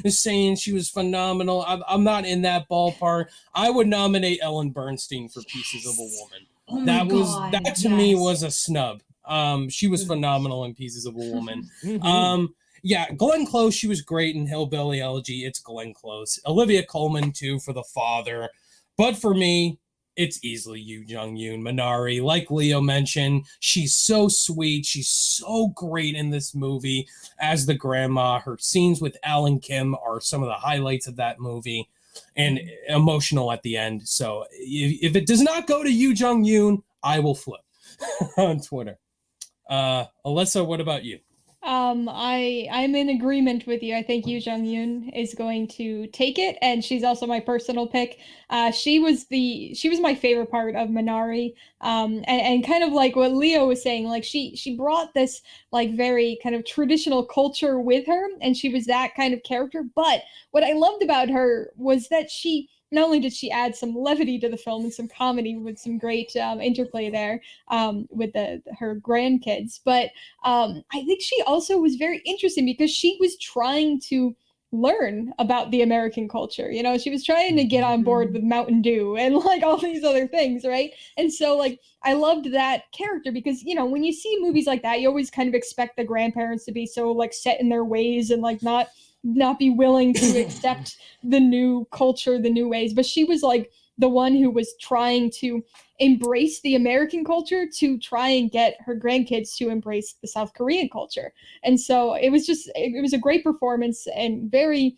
saying she was phenomenal, I'm not in that ballpark. I would nominate Ellen Bernstein for Pieces of a Woman. Oh that to me was a snub. She was phenomenal in Pieces of a Woman. Yeah, Glenn Close, she was great in Hillbilly Elegy. It's Glenn Close. Olivia Colman, too, for The Father. But for me, it's easily Yoo Jung-yoon. Minari, like Leo mentioned, she's so sweet. She's so great in this movie as the grandma. Her scenes with Alan Kim are some of the highlights of that movie, and emotional at the end. So if it does not go to Yoo Jung-yoon, I will flip on Twitter. Alyssa, what about you? I'm in agreement with you. I think Yoo Jung-yoon is going to take it, and she's also my personal pick. She was my favorite part of Minari. And kind of like what Leo was saying, like she brought this like very kind of traditional culture with her, and she was that kind of character. But what I loved about her was that she not only did she add some levity to the film and some comedy with some great interplay there with her grandkids, but I think she also was very interesting because she was trying to learn about the American culture. You know, she was trying to get on board with Mountain Dew and like all these other things, right? And so like I loved that character because, you know, when you see movies like that, you always kind of expect the grandparents to be so like set in their ways and like not be willing to accept the new culture, the new ways. But she was like the one who was trying to embrace the American culture to try and get her grandkids to embrace the South Korean culture. And so it was a great performance and very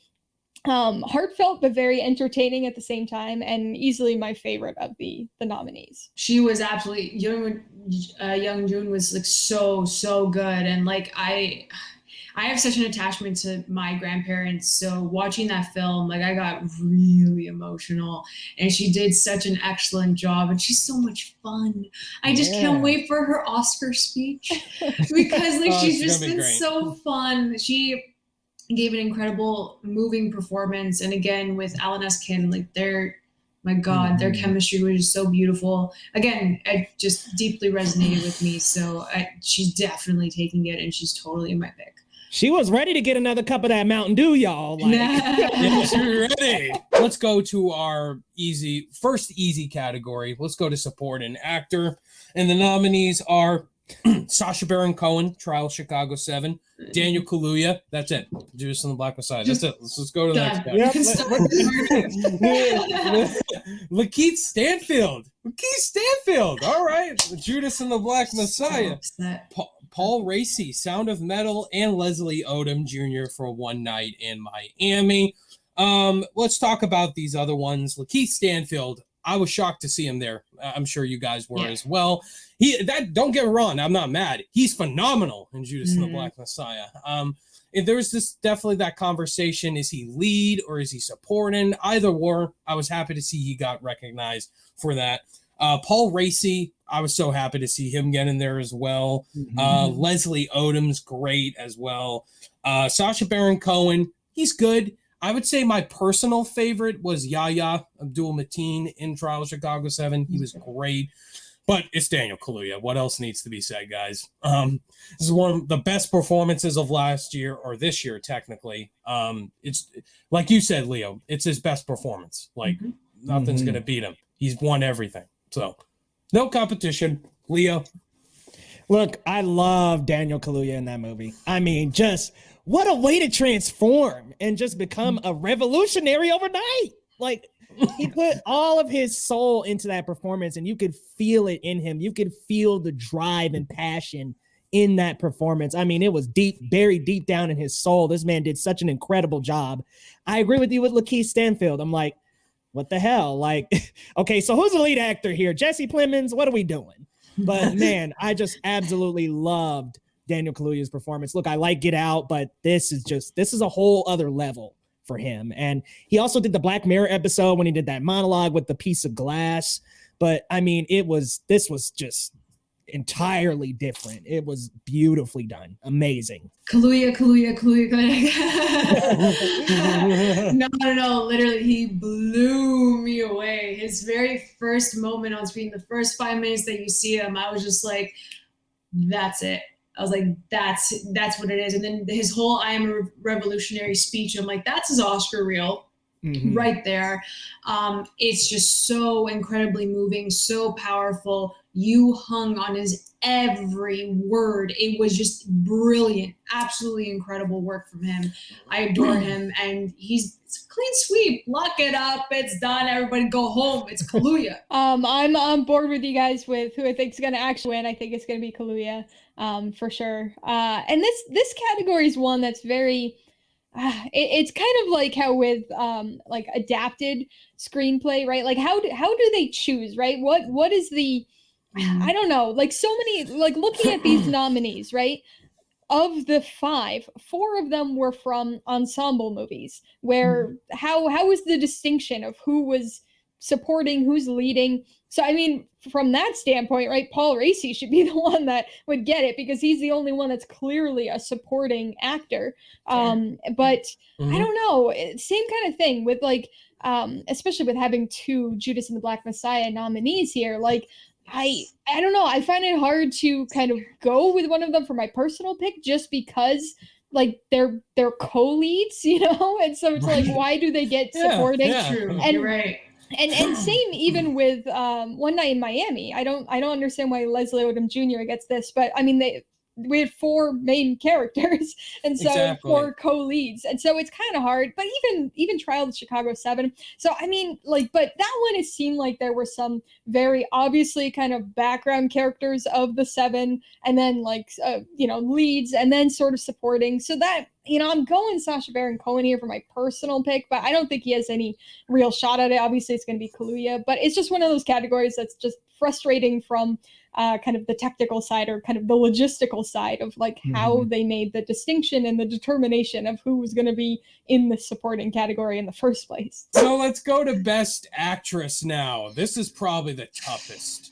heartfelt, but very entertaining at the same time, and easily my favorite of the nominees. She was absolutely Young Jun was like so good, and like I have such an attachment to my grandparents. So watching that film, like I got really emotional, and she did such an excellent job, and she's so much fun. I just can't wait for her Oscar speech because like she's just been so fun. She gave an incredible moving performance. And again, with Alan S. Kim, like their chemistry was just so beautiful. Again, it just deeply resonated with me. So she's definitely taking it, and she's totally my pick. She was ready to get another cup of that Mountain Dew, y'all. Like, yeah, she's ready. Let's go to our first easy category. Let's go to supporting actor. And the nominees are Sacha Baron Cohen, Trial Chicago 7, Daniel Kaluuya. That's it. Judas and the Black Messiah. That's it. Let's go to the next guy. Lakeith Stanfield. All right. Judas and the Black Messiah. Paul Raci, Sound of Metal, and Leslie Odom Jr. for One Night in Miami. Let's talk about these other ones. Lakeith Stanfield, I was shocked to see him there. I'm sure you guys were as well. Don't get me wrong, I'm not mad. He's phenomenal in Judas and the Black Messiah. There's definitely that conversation. Is he lead or is he supporting? Either or, I was happy to see he got recognized for that. Paul Raci, I was so happy to see him get in there as well. Leslie Odom's great as well. Sacha Baron Cohen, he's good. I would say my personal favorite was Yahya Abdul-Mateen in Trial of Chicago 7. He was great. But it's Daniel Kaluuya. What else needs to be said, guys? This is one of the best performances of last year, or this year, technically. It's like you said, Leo, it's his best performance. Like, nothing's going to beat him. He's won everything. So, no competition. Leo? Look, I love Daniel Kaluuya in that movie. I mean, just what a way to transform and just become a revolutionary overnight. Like, he put all of his soul into that performance, and you could feel it in him. You could feel the drive and passion in that performance. I mean, it was deep, buried deep down in his soul. This man did such an incredible job. I agree with you with Lakeith Stanfield. I'm like, what the hell? Like, okay, so who's the lead actor here? Jesse Plemons? What are we doing? But man, I just absolutely loved Daniel Kaluuya's performance. Look, I like Get Out, but this is a whole other level for him. And he also did the Black Mirror episode when he did that monologue with the piece of glass. But I mean, this was just entirely different. It was beautifully done. Amazing. Kaluuya. No. Literally, he blew me away. His very first moment on screen, the first 5 minutes that you see him, I was just like, that's it. I was like, that's what it is. And then his whole I am a revolutionary speech, I'm like, that's his Oscar reel right there. It's just so incredibly moving, so powerful. You hung on his every word. It was just brilliant, absolutely incredible work from him. I adore him, and it's a clean sweep. Lock it up. It's done. Everybody go home. It's Kaluuya. I'm on board with you guys with who I think is going to actually win. I think it's going to be Kaluuya, for sure. And this category is one that's very. It's kind of like how with like adapted screenplay, right? Like how do they choose, right? What is the I don't know, like so many, like looking at these nominees, right? of the 5, 4 of them were from ensemble movies, where how was the distinction of who was supporting, who's leading? So I mean, from that standpoint, right, Paul Raci should be the one that would get it, because he's the only one that's clearly a supporting actor. But I don't know, same kind of thing with like especially with having 2 Judas and the Black Messiah nominees here. Like I don't know, I find it hard to kind of go with one of them for my personal pick, just because like they're co-leads, you know, and so it's like, why do they get supporting? True. And You're right. and same even with One Night in Miami. I don't understand why Leslie Odom Jr. gets this, but I mean we had 4 main characters, and so 4 co-leads, and so it's kind of hard. But even Trial of Chicago 7. So I mean, like, but that one, it seemed like there were some very obviously kind of background characters of the 7, and then like you know, leads, and then sort of supporting. So that, you know, I'm going Sacha Baron Cohen here for my personal pick, but I don't think he has any real shot at it. Obviously, it's going to be Kaluuya, but it's just one of those categories that's just frustrating from kind of the technical side, or kind of the logistical side of like how they made the distinction and the determination of who was going to be in the supporting category in the first place. So let's go to Best Actress now. This is probably the toughest.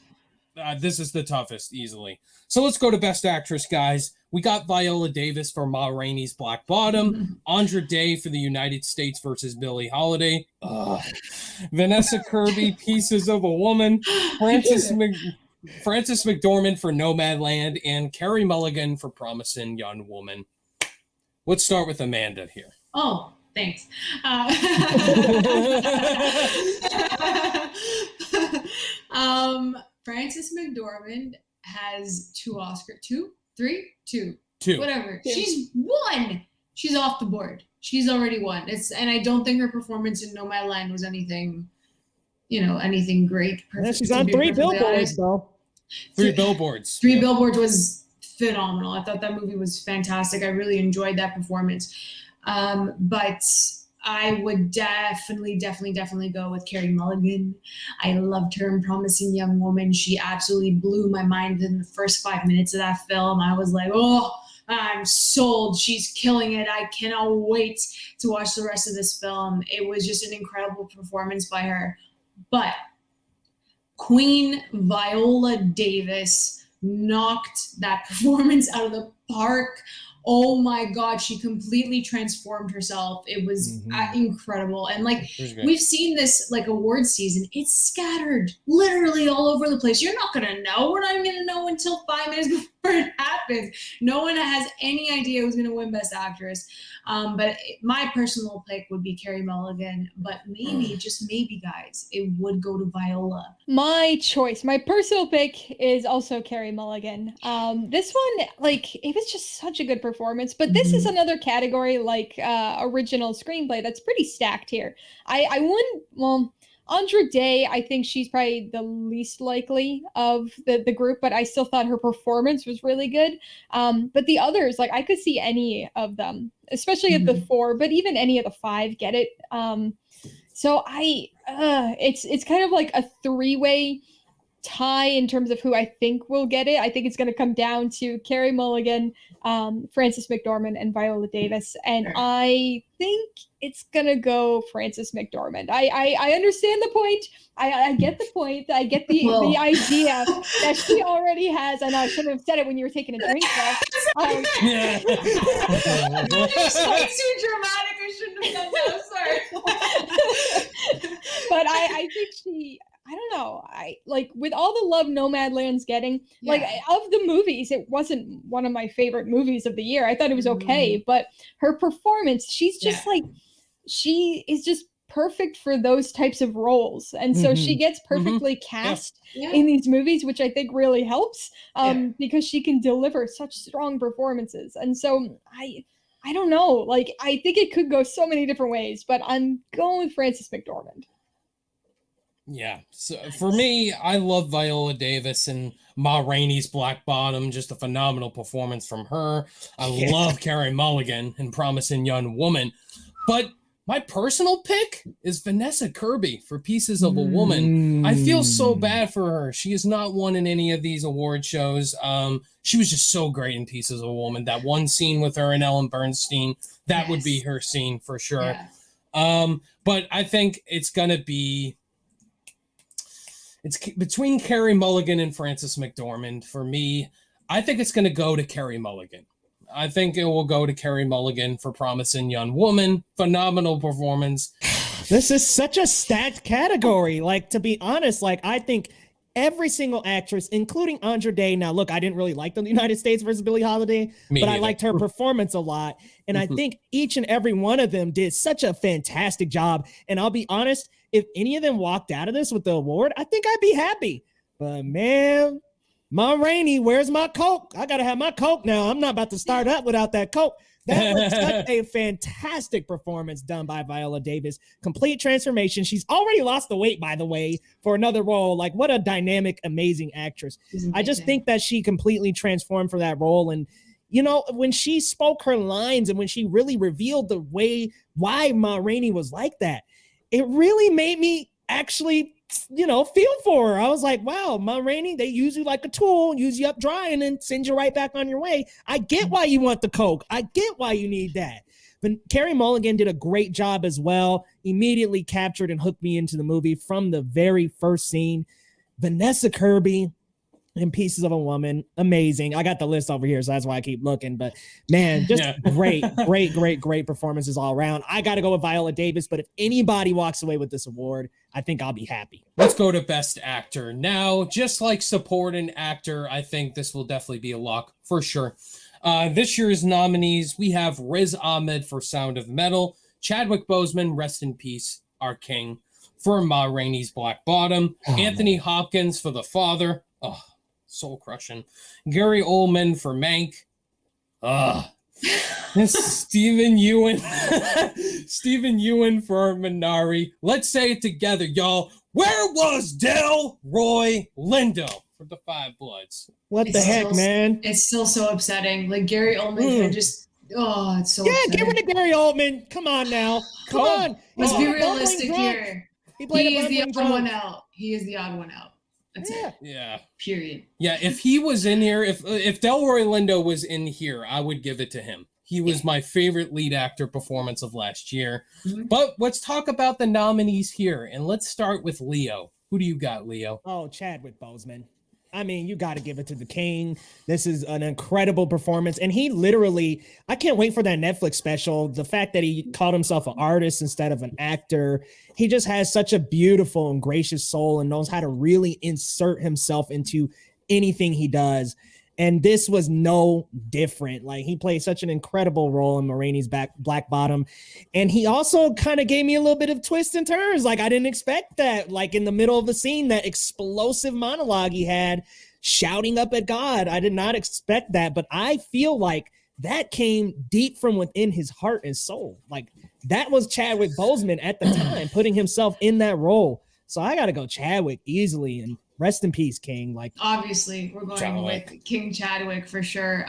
This is the toughest, easily. So let's go to Best Actress, guys. We got Viola Davis for Ma Rainey's Black Bottom, Andra Day for the United States versus Billie Holiday, Vanessa Kirby, Pieces of a Woman, Frances McDormand for Nomadland, and Carey Mulligan for Promising Young Woman. Let's start with Amanda here. Oh, thanks. Frances McDormand has 2 Oscar, 2, 3, 2, whatever. 2. She's won. She's off the board. She's already won. And I don't think her performance in Nomadland was anything, you know, anything great. Yeah, she's on 3 billboards, though. 3 billboards. 3 billboards was phenomenal. I thought that movie was fantastic. I really enjoyed that performance. But I would definitely go with Carey Mulligan. I loved her in Promising Young Woman. She absolutely blew my mind in the first 5 minutes of that film. I was like, oh, I'm sold. She's killing it. I cannot wait to watch the rest of this film. It was just an incredible performance by her. But Queen Viola Davis knocked that performance out of the park. Oh my God, she completely transformed herself. It was incredible. And like, we've seen this like award season, it's scattered literally all over the place. You're not gonna know. We're not even gonna know until 5 minutes before it happens. No one has any idea who's gonna win Best Actress. But my personal pick would be Carey Mulligan, but maybe, just maybe, guys, it would go to Viola. My choice, my personal pick is also Carey Mulligan. This one, like, it was just such a good performance, but this is another category like original screenplay that's pretty stacked here. I wouldn't, well, Andra Day, I think she's probably the least likely of the group, but I still thought her performance was really good. But the others, like, I could see any of them, especially at the 4, but even any of the 5 get it. So it's kind of like a 3-way tie in terms of who I think will get it. I think it's going to come down to Carey Mulligan, Frances McDormand, and Viola Davis, and I think it's going to go Frances McDormand. I understand the point. I get the point. I get the idea that she already has. I know I shouldn't have said it when you were taking a drink, though. It's too dramatic. I shouldn't have done that. I'm sorry. But I think she, I don't know. I like, with all the love Nomadland's getting, like, of the movies, it wasn't one of my favorite movies of the year. I thought it was okay, but her performance, she's just like, she is just perfect for those types of roles. And so she gets perfectly cast in these movies, which I think really helps because she can deliver such strong performances. And so I don't know, like, I think it could go so many different ways, but I'm going with Frances McDormand. Yeah, so for me, I love Viola Davis and Ma Rainey's Black Bottom, just a phenomenal performance from her. I love Carey Mulligan and Promising Young Woman. But My personal pick is Vanessa Kirby for Pieces of a Woman. I feel so bad for her. She has not won in any of these award shows. She was just so great in Pieces of a Woman. That one scene with her and Ellen Bernstein, that would be her scene for sure. Yeah. But I think it's going to be... It's between Carey Mulligan and Frances McDormand. For me, I think it's going to go to Carey Mulligan. I think it will go to Carey Mulligan for Promising Young Woman. Phenomenal performance. This is such a stacked category. Like, to be honest, like, I think every single actress, including Andra Day. Now, look, I didn't really like the United States versus Billie Holiday, but I liked her performance a lot. And I think each and every one of them did such a fantastic job. And I'll be honest, if any of them walked out of this with the award, I think I'd be happy. But man, Ma Rainey, where's my Coke? I got to have my Coke now. I'm not about to start up without that Coke. That was such a fantastic performance done by Viola Davis. Complete transformation. She's already lost the weight, by the way, for another role. Like, what a dynamic, amazing actress. I just think that she completely transformed for that role. And, you know, when she spoke her lines and when she really revealed the way why Ma Rainey was like that, it really made me actually, you know, feel for her. I was like, wow, Ma Rainey, they use you like a tool, use you up dry, and then send you right back on your way. I get why you want the Coke. I get why you need that. But Carey Mulligan did a great job as well. Immediately captured and hooked me into the movie from the very first scene. Vanessa Kirby in Pieces of a Woman, amazing. I got the list over here, so that's why I keep looking. But man, just great performances all around. I got to go with Viola Davis, but if anybody walks away with this award, I think I'll be happy. Let's go to Best Actor. Now, just like Supporting Actor, I think this will definitely be a lock for sure. This year's nominees, we have Riz Ahmed for Sound of Metal, Chadwick Boseman, rest in peace, our king, for Ma Rainey's Black Bottom, Anthony Hopkins for The Father, soul crushing, Gary Oldman for Mank, Stephen Ewan for Minari. Let's say it together, y'all. Where was Delroy Lindo for The Five Bloods? What the heck, man? It's still so upsetting. Like, Gary Oldman it's so upsetting. Get rid of Gary Oldman. Come on now. Come on. Let's be realistic here. He is the odd one out. He is the odd one out. That's it. Yeah. Period. Yeah, if he was in here, if Delroy Lindo was in here, I would give it to him. He was my favorite lead actor performance of last year. But let's talk about the nominees here, and let's start with Leo. Who do you got, Leo? Oh, Chadwick Boseman. I mean, you got to give it to the king. This is an incredible performance. And he literally, I can't wait for that Netflix special. The fact that he called himself an artist instead of an actor. He just has such a beautiful and gracious soul and knows how to really insert himself into anything he does. And this was no different. Like, he played such an incredible role in Ma Rainey's Black Bottom. And he also kind of gave me a little bit of twists and turns. Like, I didn't expect that. Like, in the middle of the scene, that explosive monologue he had, shouting up at God. I did not expect that. But I feel like that came deep from within his heart and soul. Like, that was Chadwick Boseman at the time, putting himself in that role. So I got to go Chadwick easily. And rest in peace, King. Like, obviously, we're going with King Chadwick for sure.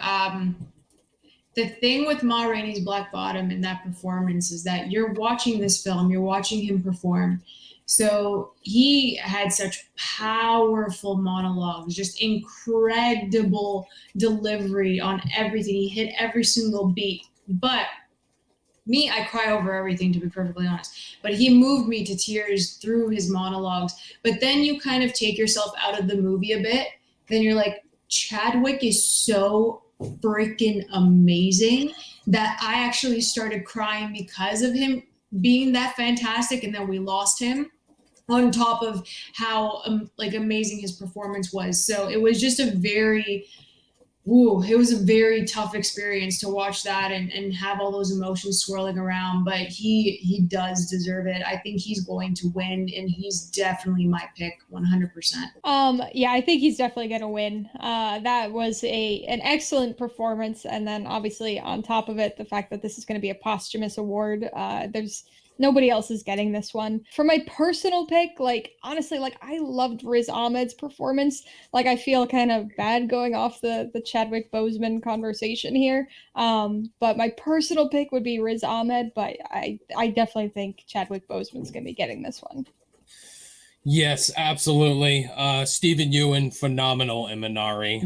The thing with Ma Rainey's Black Bottom in that performance is that you're watching this film, you're watching him perform. So he had such powerful monologues, just incredible delivery on everything. He hit every single beat. But me, I cry over everything, to be perfectly honest. But he moved me to tears through his monologues. But then you kind of take yourself out of the movie a bit. Then you're like, Chadwick is so freaking amazing that I actually started crying because of him being that fantastic. And then we lost him on top of how amazing his performance was. So it was just it was a very tough experience to watch that and have all those emotions swirling around, but he does deserve it. I think he's going to win, and he's definitely my pick 100%. Yeah, I think he's definitely going to win. That was an excellent performance. And then obviously on top of it, the fact that this is going to be a posthumous award, there's Nobody else is getting this one. For my personal pick, like, honestly, like, I loved Riz Ahmed's performance. Like, I feel kind of bad going off the Chadwick Boseman conversation here. But my personal pick would be Riz Ahmed, but I definitely think Chadwick Boseman's going to be getting this one. Yes, absolutely. Stephen Ewan, phenomenal in Minari.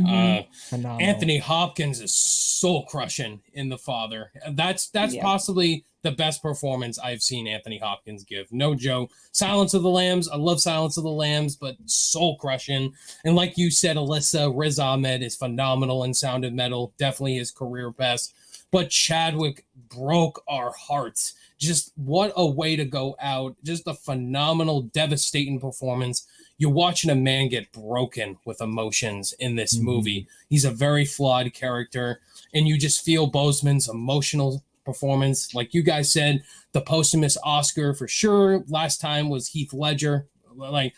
Phenomenal. Anthony Hopkins is soul crushing in The Father. That's possibly the best performance I've seen Anthony Hopkins give. No joke. Silence of the Lambs. I love Silence of the Lambs, but soul crushing. And like you said, Alyssa, Riz Ahmed is phenomenal in Sound of Metal. Definitely his career best. But Chadwick broke our hearts. Just what a way to go out. Just a phenomenal, devastating performance. You're watching a man get broken with emotions in this movie. He's a very flawed character, and you just feel Boseman's emotional performance. Like you guys said, the posthumous Oscar for sure. Last time was Heath Ledger. Like,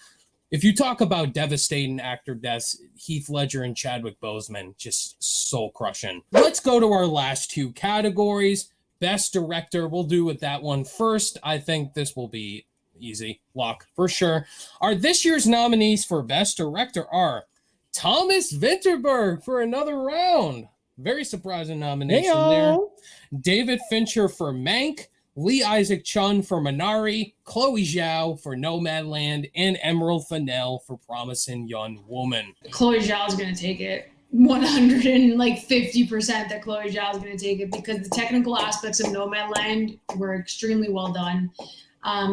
if you talk about devastating actor deaths, Heath Ledger and Chadwick Boseman, just soul crushing. Let's go to our last two categories. Best Director, we'll do with that one first. I think this will be easy. Lock, for sure. This year's nominees for Best Director are Thomas Vinterberg for Another Round. Very surprising nomination there. David Fincher for Mank. Lee Isaac Chung for Minari. Chloe Zhao for Nomadland. And Emerald Fennell for Promising Young Woman. Chloe Zhao is going to take it. 150% that Chloe Zhao is going to take it because the technical aspects of Nomadland were extremely well done.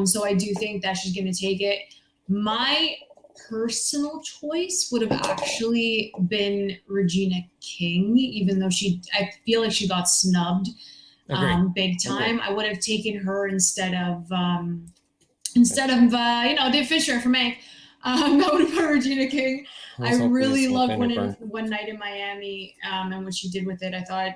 So I do think that she's going to take it. My personal choice would have actually been Regina King, even though I feel like she got snubbed big time. I would have taken her instead of Dave Fisher for Mank. I would have put Regina King. I really loved One Night in Miami and what she did with it. I thought,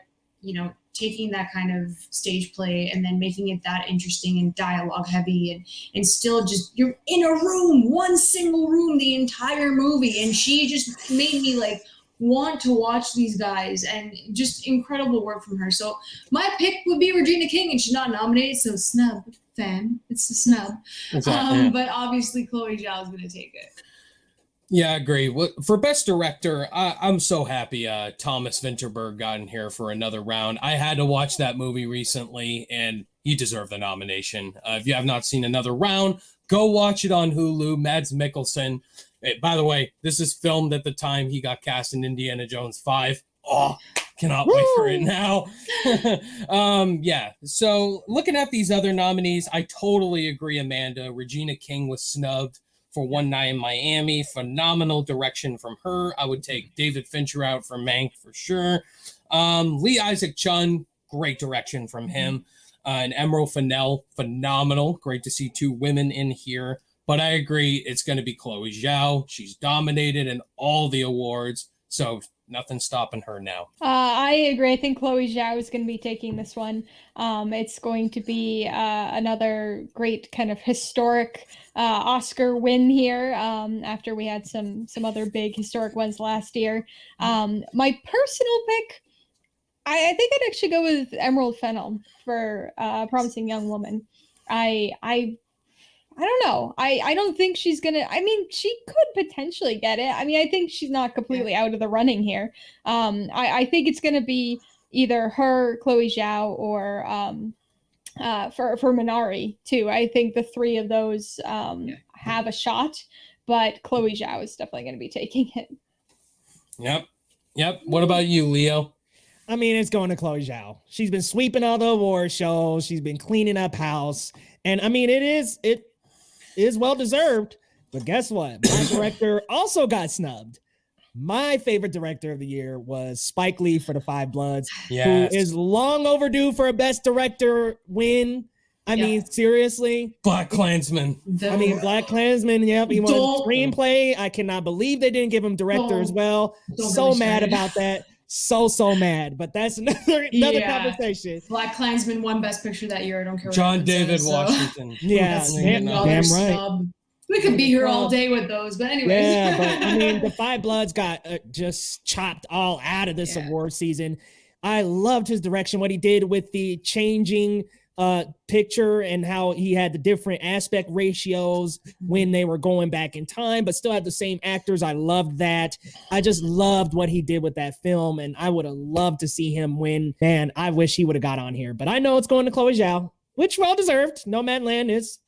taking that kind of stage play and then making it that interesting and dialogue heavy and still just, you're in a room, one single room the entire movie. And she just made me like want to watch these guys and just incredible work from her. So my pick would be Regina King, and she's not nominated, so snub, fam. It's a snub. Exactly. But obviously Chloe Zhao is going to take it. Yeah, I agree. For Best Director, I'm so happy Thomas Vinterberg got in here for Another Round. I had to watch that movie recently, and he deserved the nomination. If you have not seen Another Round, go watch it on Hulu. Mads Mikkelsen. By the way, this is filmed at the time he got cast in Indiana Jones 5. Oh, cannot wait for it now. Yeah, so looking at these other nominees, I totally agree, Amanda. Regina King was snubbed for One Night in Miami. Phenomenal direction from her. I would take David Fincher out for Mank for sure. Lee Isaac Chung, great direction from him. And Emerald Fennell, phenomenal. Great to see two women in here. But I agree, it's going to be Chloe Zhao. She's dominated in all the awards, so nothing stopping her now. I agree. I think Chloe Zhao is going to be taking this one. It's going to be another great kind of historic Oscar win here after we had some other big historic ones last year. My personal pick, I think I'd actually go with Emerald Fennell for Promising Young Woman. I don't know. I don't think she's going to, I mean, she could potentially get it. I mean, I think she's not completely out of the running here. I think it's going to be either her, Chloe Zhao, or for Minari too. I think the three of those have a shot, but Chloe Zhao is definitely going to be taking it. Yep. What about you, Leo? I mean, it's going to Chloe Zhao. She's been sweeping all the award shows. She's been cleaning up house. And I mean, it is well-deserved, but guess what? My director also got snubbed. My favorite director of the year was Spike Lee for The Five Bloods, who is long overdue for a Best Director win. I mean, seriously. Black Klansman. Black Klansman, yep. He won Screenplay. I cannot believe they didn't give him director as well. So mad about that. So mad. But that's another conversation. Black Klansman won Best Picture that year. I don't care what John David Washington. Yeah, damn right. We could be here all day with those, but anyways. Yeah, but I mean, The Five Bloods got just chopped all out of this award season. I loved his direction, what he did with the changing picture and how he had the different aspect ratios when they were going back in time, but still had the same actors. I loved that. I just loved what he did with that film, and I would have loved to see him win. Man, I wish he would have got on here, but I know it's going to Chloe Zhao, which well-deserved. Nomadland is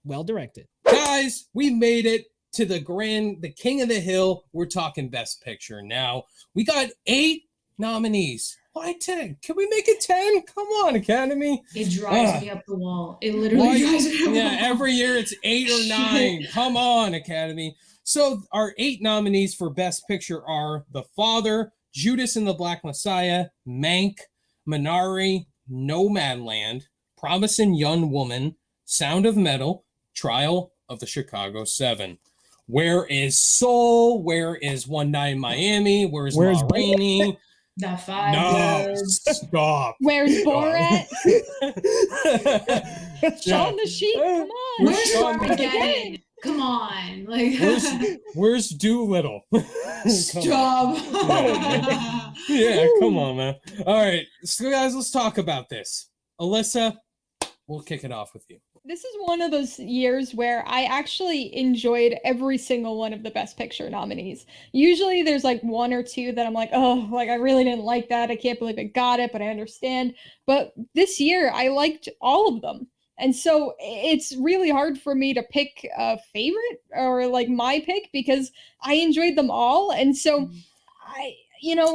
well-directed. Guys, we made it to the King of the Hill. We're talking Best Picture now. We got 8 nominees. Why 10? Can we make it 10? Come on, Academy. It drives me up the wall. It literally drives me up the wall. Yeah, every year it's 8 or 9. Come on, Academy. So our 8 nominees for Best Picture are The Father, Judas and the Black Messiah, Mank, Minari, Nomadland, Promising Young Woman, Sound of Metal, Trial of the Chicago 7. Where is Soul? Where is One Night in Miami? Where's Ma Rainey? The 5 No, Words. stop. Where's Borat? Shaun the Sheep, come on. Where's Armageddon? Come on. Like where's Doolittle? Stop. Yeah, come on, man. All right, so guys, let's talk about this. Alyssa, we'll kick it off with you. This is one of those years where I actually enjoyed every single one of the Best Picture nominees. Usually there's like 1 or 2 that I'm like, oh, like I really didn't like that. I can't believe it got it, but I understand. But this year I liked all of them. And so it's really hard for me to pick a favorite or like my pick because I enjoyed them all. And so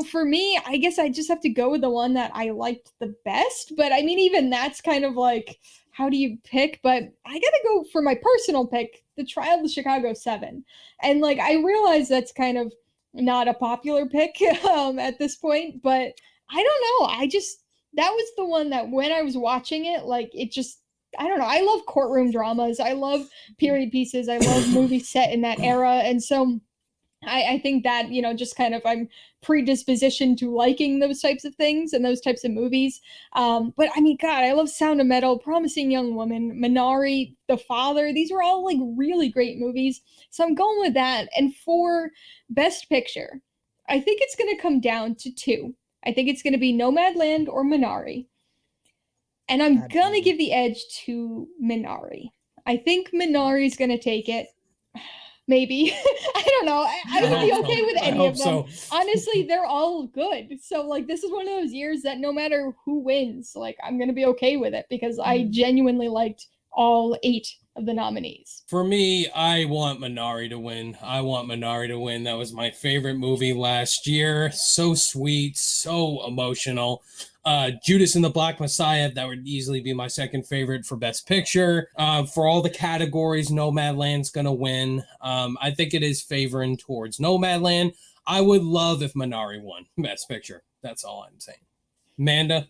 for me, I guess I just have to go with the one that I liked the best. But I mean, even that's kind of like, how do you pick? But I gotta go for my personal pick, The Trial of the Chicago 7. And like, I realize that's kind of not a popular pick at this point, but I don't know. That was the one that when I was watching it, like it just, I don't know. I love courtroom dramas. I love period pieces. I love movies set in that era. And so I think that, just kind of I'm predispositioned to liking those types of things and those types of movies. But I mean, God, I love Sound of Metal, Promising Young Woman, Minari, The Father. These were all like really great movies. So I'm going with that. And for Best Picture, I think it's going to come down to 2. I think it's going to be Nomadland or Minari. And I'm going to give the edge to Minari. I think Minari's going to take it. Maybe. I don't know. I would be okay with any of them. So. Honestly, they're all good. So like this is one of those years that no matter who wins, like I'm going to be okay with it because I genuinely liked all 8 of the nominees. For me, I want Minari to win. That was my favorite movie last year. So sweet, so emotional. Judas and the Black Messiah, that would easily be my second favorite for Best Picture. For all the categories, Nomadland's going to win. I think it is favoring towards Nomadland. I would love if Minari won Best Picture. That's all I'm saying. Amanda?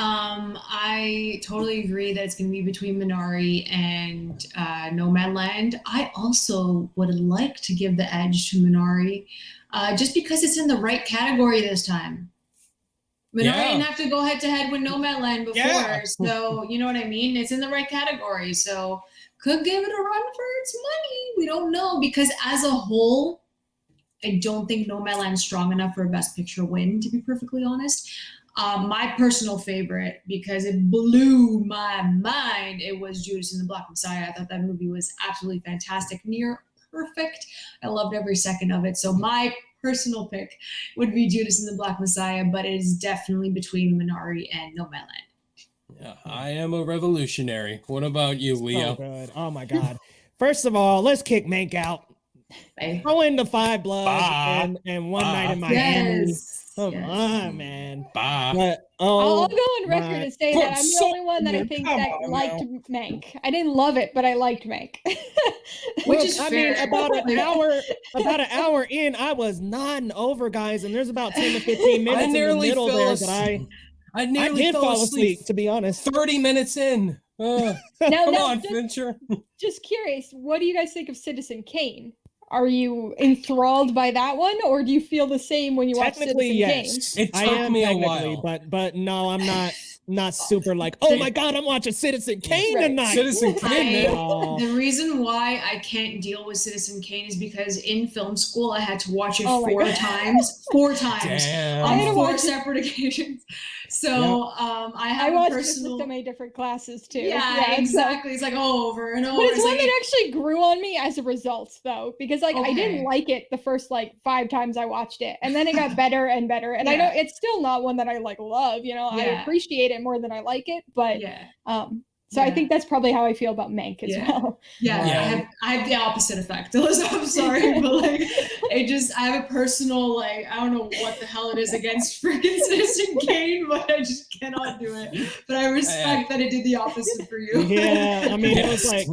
I totally agree that it's going to be between Minari and Nomadland. I also would like to give the edge to Minari just because it's in the right category this time. Minari didn't have to go head-to-head with Nomadland before, so you know what I mean? It's in the right category, so could give it a run for its money. We don't know, because as a whole, I don't think Nomadland's strong enough for a Best Picture win, to be perfectly honest. My personal favorite, because it blew my mind, it was Judas and the Black Messiah. I thought that movie was absolutely fantastic, near perfect. I loved every second of it. So my personal pick would be Judas and the Black Messiah, but it is definitely between Minari and Nomadland. Yeah, I am a revolutionary. What about you, Leo? Oh, good. Oh my God. First of all, let's kick Mank out. Throw in the 5 Bloods and One Night in Miami. Yes. Come on, man. But, I'll go on record and say that I'm the only one that I think that liked Mank. I didn't love it, but I liked Mank. Which is I fair. mean, about an hour in, I was nodding over, guys, and there's about 10 to 15 minutes in the middle there that I did fall asleep, to be honest. 30 minutes in. Come on, Fincher. Just curious, what do you guys think of Citizen Kane? Are you enthralled by that one, or do you feel the same when you watch Citizen yes. Kane? It took me a while, but no, I'm not super like, oh my God, I'm watching Citizen Kane tonight. Citizen Kane. The reason why I can't deal with Citizen Kane is because in film school I had to watch it 4 times. 4 times Damn. on 4 separate occasions. So I have watched personal... this with so many different classes too. Yeah, exactly. It's like over and over. But it's one like... that actually grew on me as a result, though, because like I didn't like it the first like 5 times I watched it, and then it got better and better. And I know it's still not one that I like love. You know, I appreciate it more than I like it, but so I think that's probably how I feel about Mank as well. Yeah, I have the opposite effect. I'm sorry, but like I have a personal like I don't know what the hell it is against freaking Citizen Kane, but I just cannot do it. But I respect that it did the opposite for you. Yeah, I mean it was like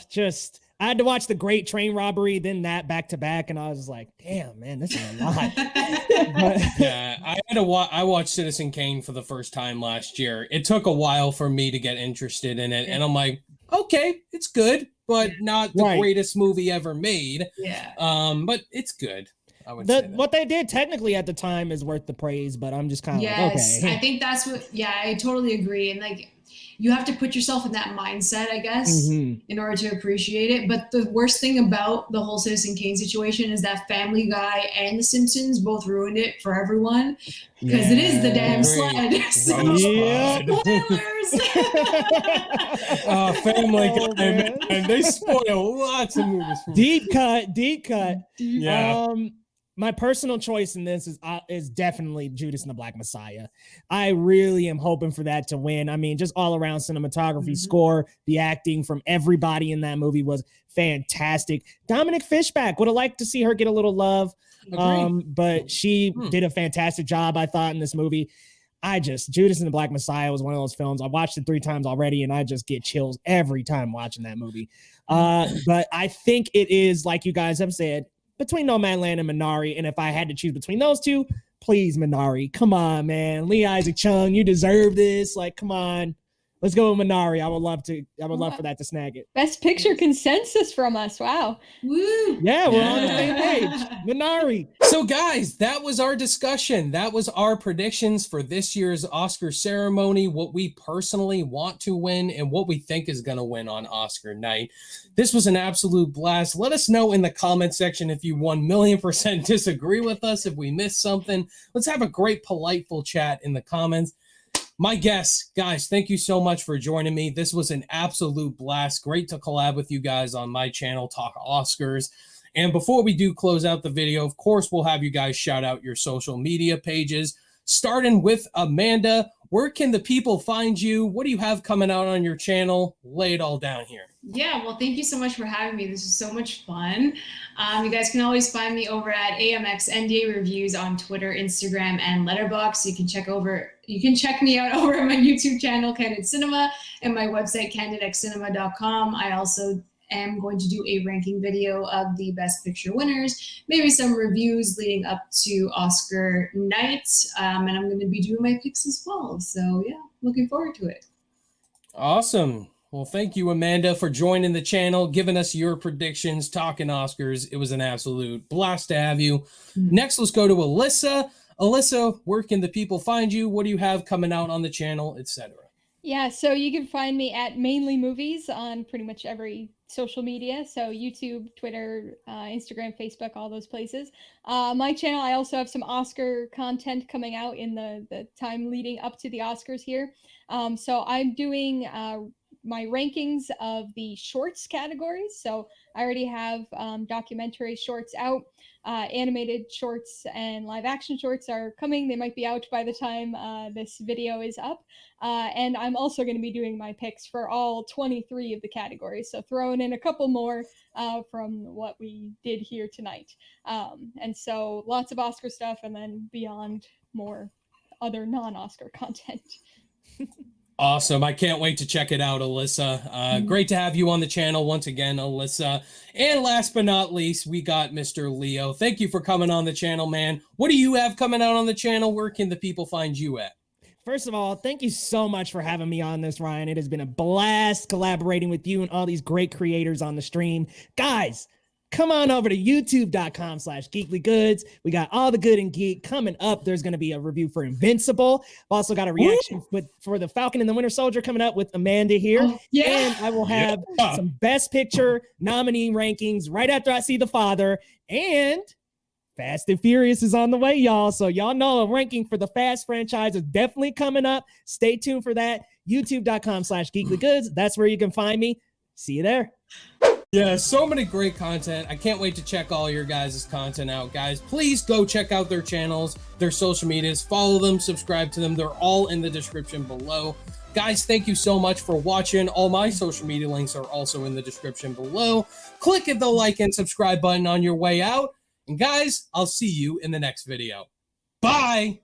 just I had to watch The Great Train Robbery, then that back to back, and I was like, damn, man, this is a lot. I watched Citizen Kane for the first time last year. It took a while for me to get interested in it, and I'm like, okay, it's good, but not the greatest movie ever made. Yeah. But it's good. I would say that. What they did technically at the time is worth the praise, but I'm just kind of like, okay. I think that's what. Yeah, I totally agree, and like. You have to put yourself in that mindset, I guess, in order to appreciate it. But the worst thing about the whole Citizen Kane situation is that Family Guy and The Simpsons both ruined it for everyone because it is the damn sled. Spoilers. Family Guy, man. They spoil lots of movies. Deep cut. Yeah. My personal choice in this is definitely Judas and the Black Messiah. I really am hoping for that to win. I mean, just all around cinematography, score, the acting from everybody in that movie was fantastic. Dominic Fishback, would have liked to see her get a little love, but she did a fantastic job, I thought, in this movie. Judas and the Black Messiah was one of those films. I watched it 3 times already, and I just get chills every time watching that movie. But I think it is, like you guys have said, between Nomadland and Minari, and if I had to choose between those two, please, Minari. Come on, man. Lee Isaac Chung, you deserve this. Like, come on. Let's go with Minari. I would love for that to snag it. Best picture consensus from us. Wow. Woo. Yeah, we're on the same page. Minari. So guys, that was our discussion. That was our predictions for this year's Oscar ceremony, what we personally want to win and what we think is going to win on Oscar night. This was an absolute blast. Let us know in the comment section if you 1,000,000% disagree with us, if we missed something. Let's have a great, politeful chat in the comments. My guests, guys, thank you so much for joining me. This was an absolute blast. Great to collab with you guys on my channel, Talk Oscars. And before we do close out the video, of course, we'll have you guys shout out your social media pages, starting with Amanda. Where can the people find you? What do you have coming out on your channel? Lay it all down here. Yeah, well, thank you so much for having me. This is so much fun. You guys can always find me over at AMX NDA Reviews on Twitter, Instagram, and Letterboxd. You can check me out over at my YouTube channel, Candid Cinema, and my website, candidxcinema.com. I also am going to do a ranking video of the Best Picture winners, maybe some reviews leading up to Oscar night, and I'm going to be doing my picks as well. So yeah, looking forward to it. Awesome. Well, thank you, Amanda, for joining the channel, giving us your predictions, talking Oscars. It was an absolute blast to have you. Next, let's go to Alyssa. Alyssa, where can the people find you? What do you have coming out on the channel, etc.? Yeah, so you can find me at Mainely Movies on pretty much every social media. So YouTube, Twitter, Instagram, Facebook, all those places. My channel, I also have some Oscar content coming out in the time leading up to the Oscars here. So I'm doing my rankings of the shorts categories. So I already have documentary shorts out. Animated shorts and live action shorts are coming. They might be out by the time this video is up. And I'm also going to be doing my picks for all 23 of the categories. So throwing in a couple more from what we did here tonight. And so lots of Oscar stuff, and then beyond more other non-Oscar content. Awesome. I can't wait to check it out, Alyssa. Great to have you on the channel once again, Alyssa. And last but not least, we got Mr. Leo. Thank you for coming on the channel, man. What do you have coming out on the channel? Where can the people find you at? First of all, thank you so much for having me on this, Ryan. It has been a blast collaborating with you and all these great creators on the stream. Guys, come on over to youtube.com/Geekly Goods. We got all the good and geek coming up. There's going to be a review for Invincible. I've also got a reaction for the Falcon and the Winter Soldier coming up with Amanda here. Oh, yeah. And I will have some Best Picture nominee rankings right after I see The Father. And Fast and Furious is on the way, y'all. So y'all know a ranking for the Fast franchise is definitely coming up. Stay tuned for that. YouTube.com/Geekly Goods. That's where you can find me. See you there. Yeah, so many great content. I can't wait to check all your guys' content out, guys. Please go check out their channels, their social medias, follow them, subscribe to them. They're all in the description below. Guys, thank you so much for watching. All my social media links are also in the description below. Click the like and subscribe button on your way out. And guys, I'll see you in the next video. Bye!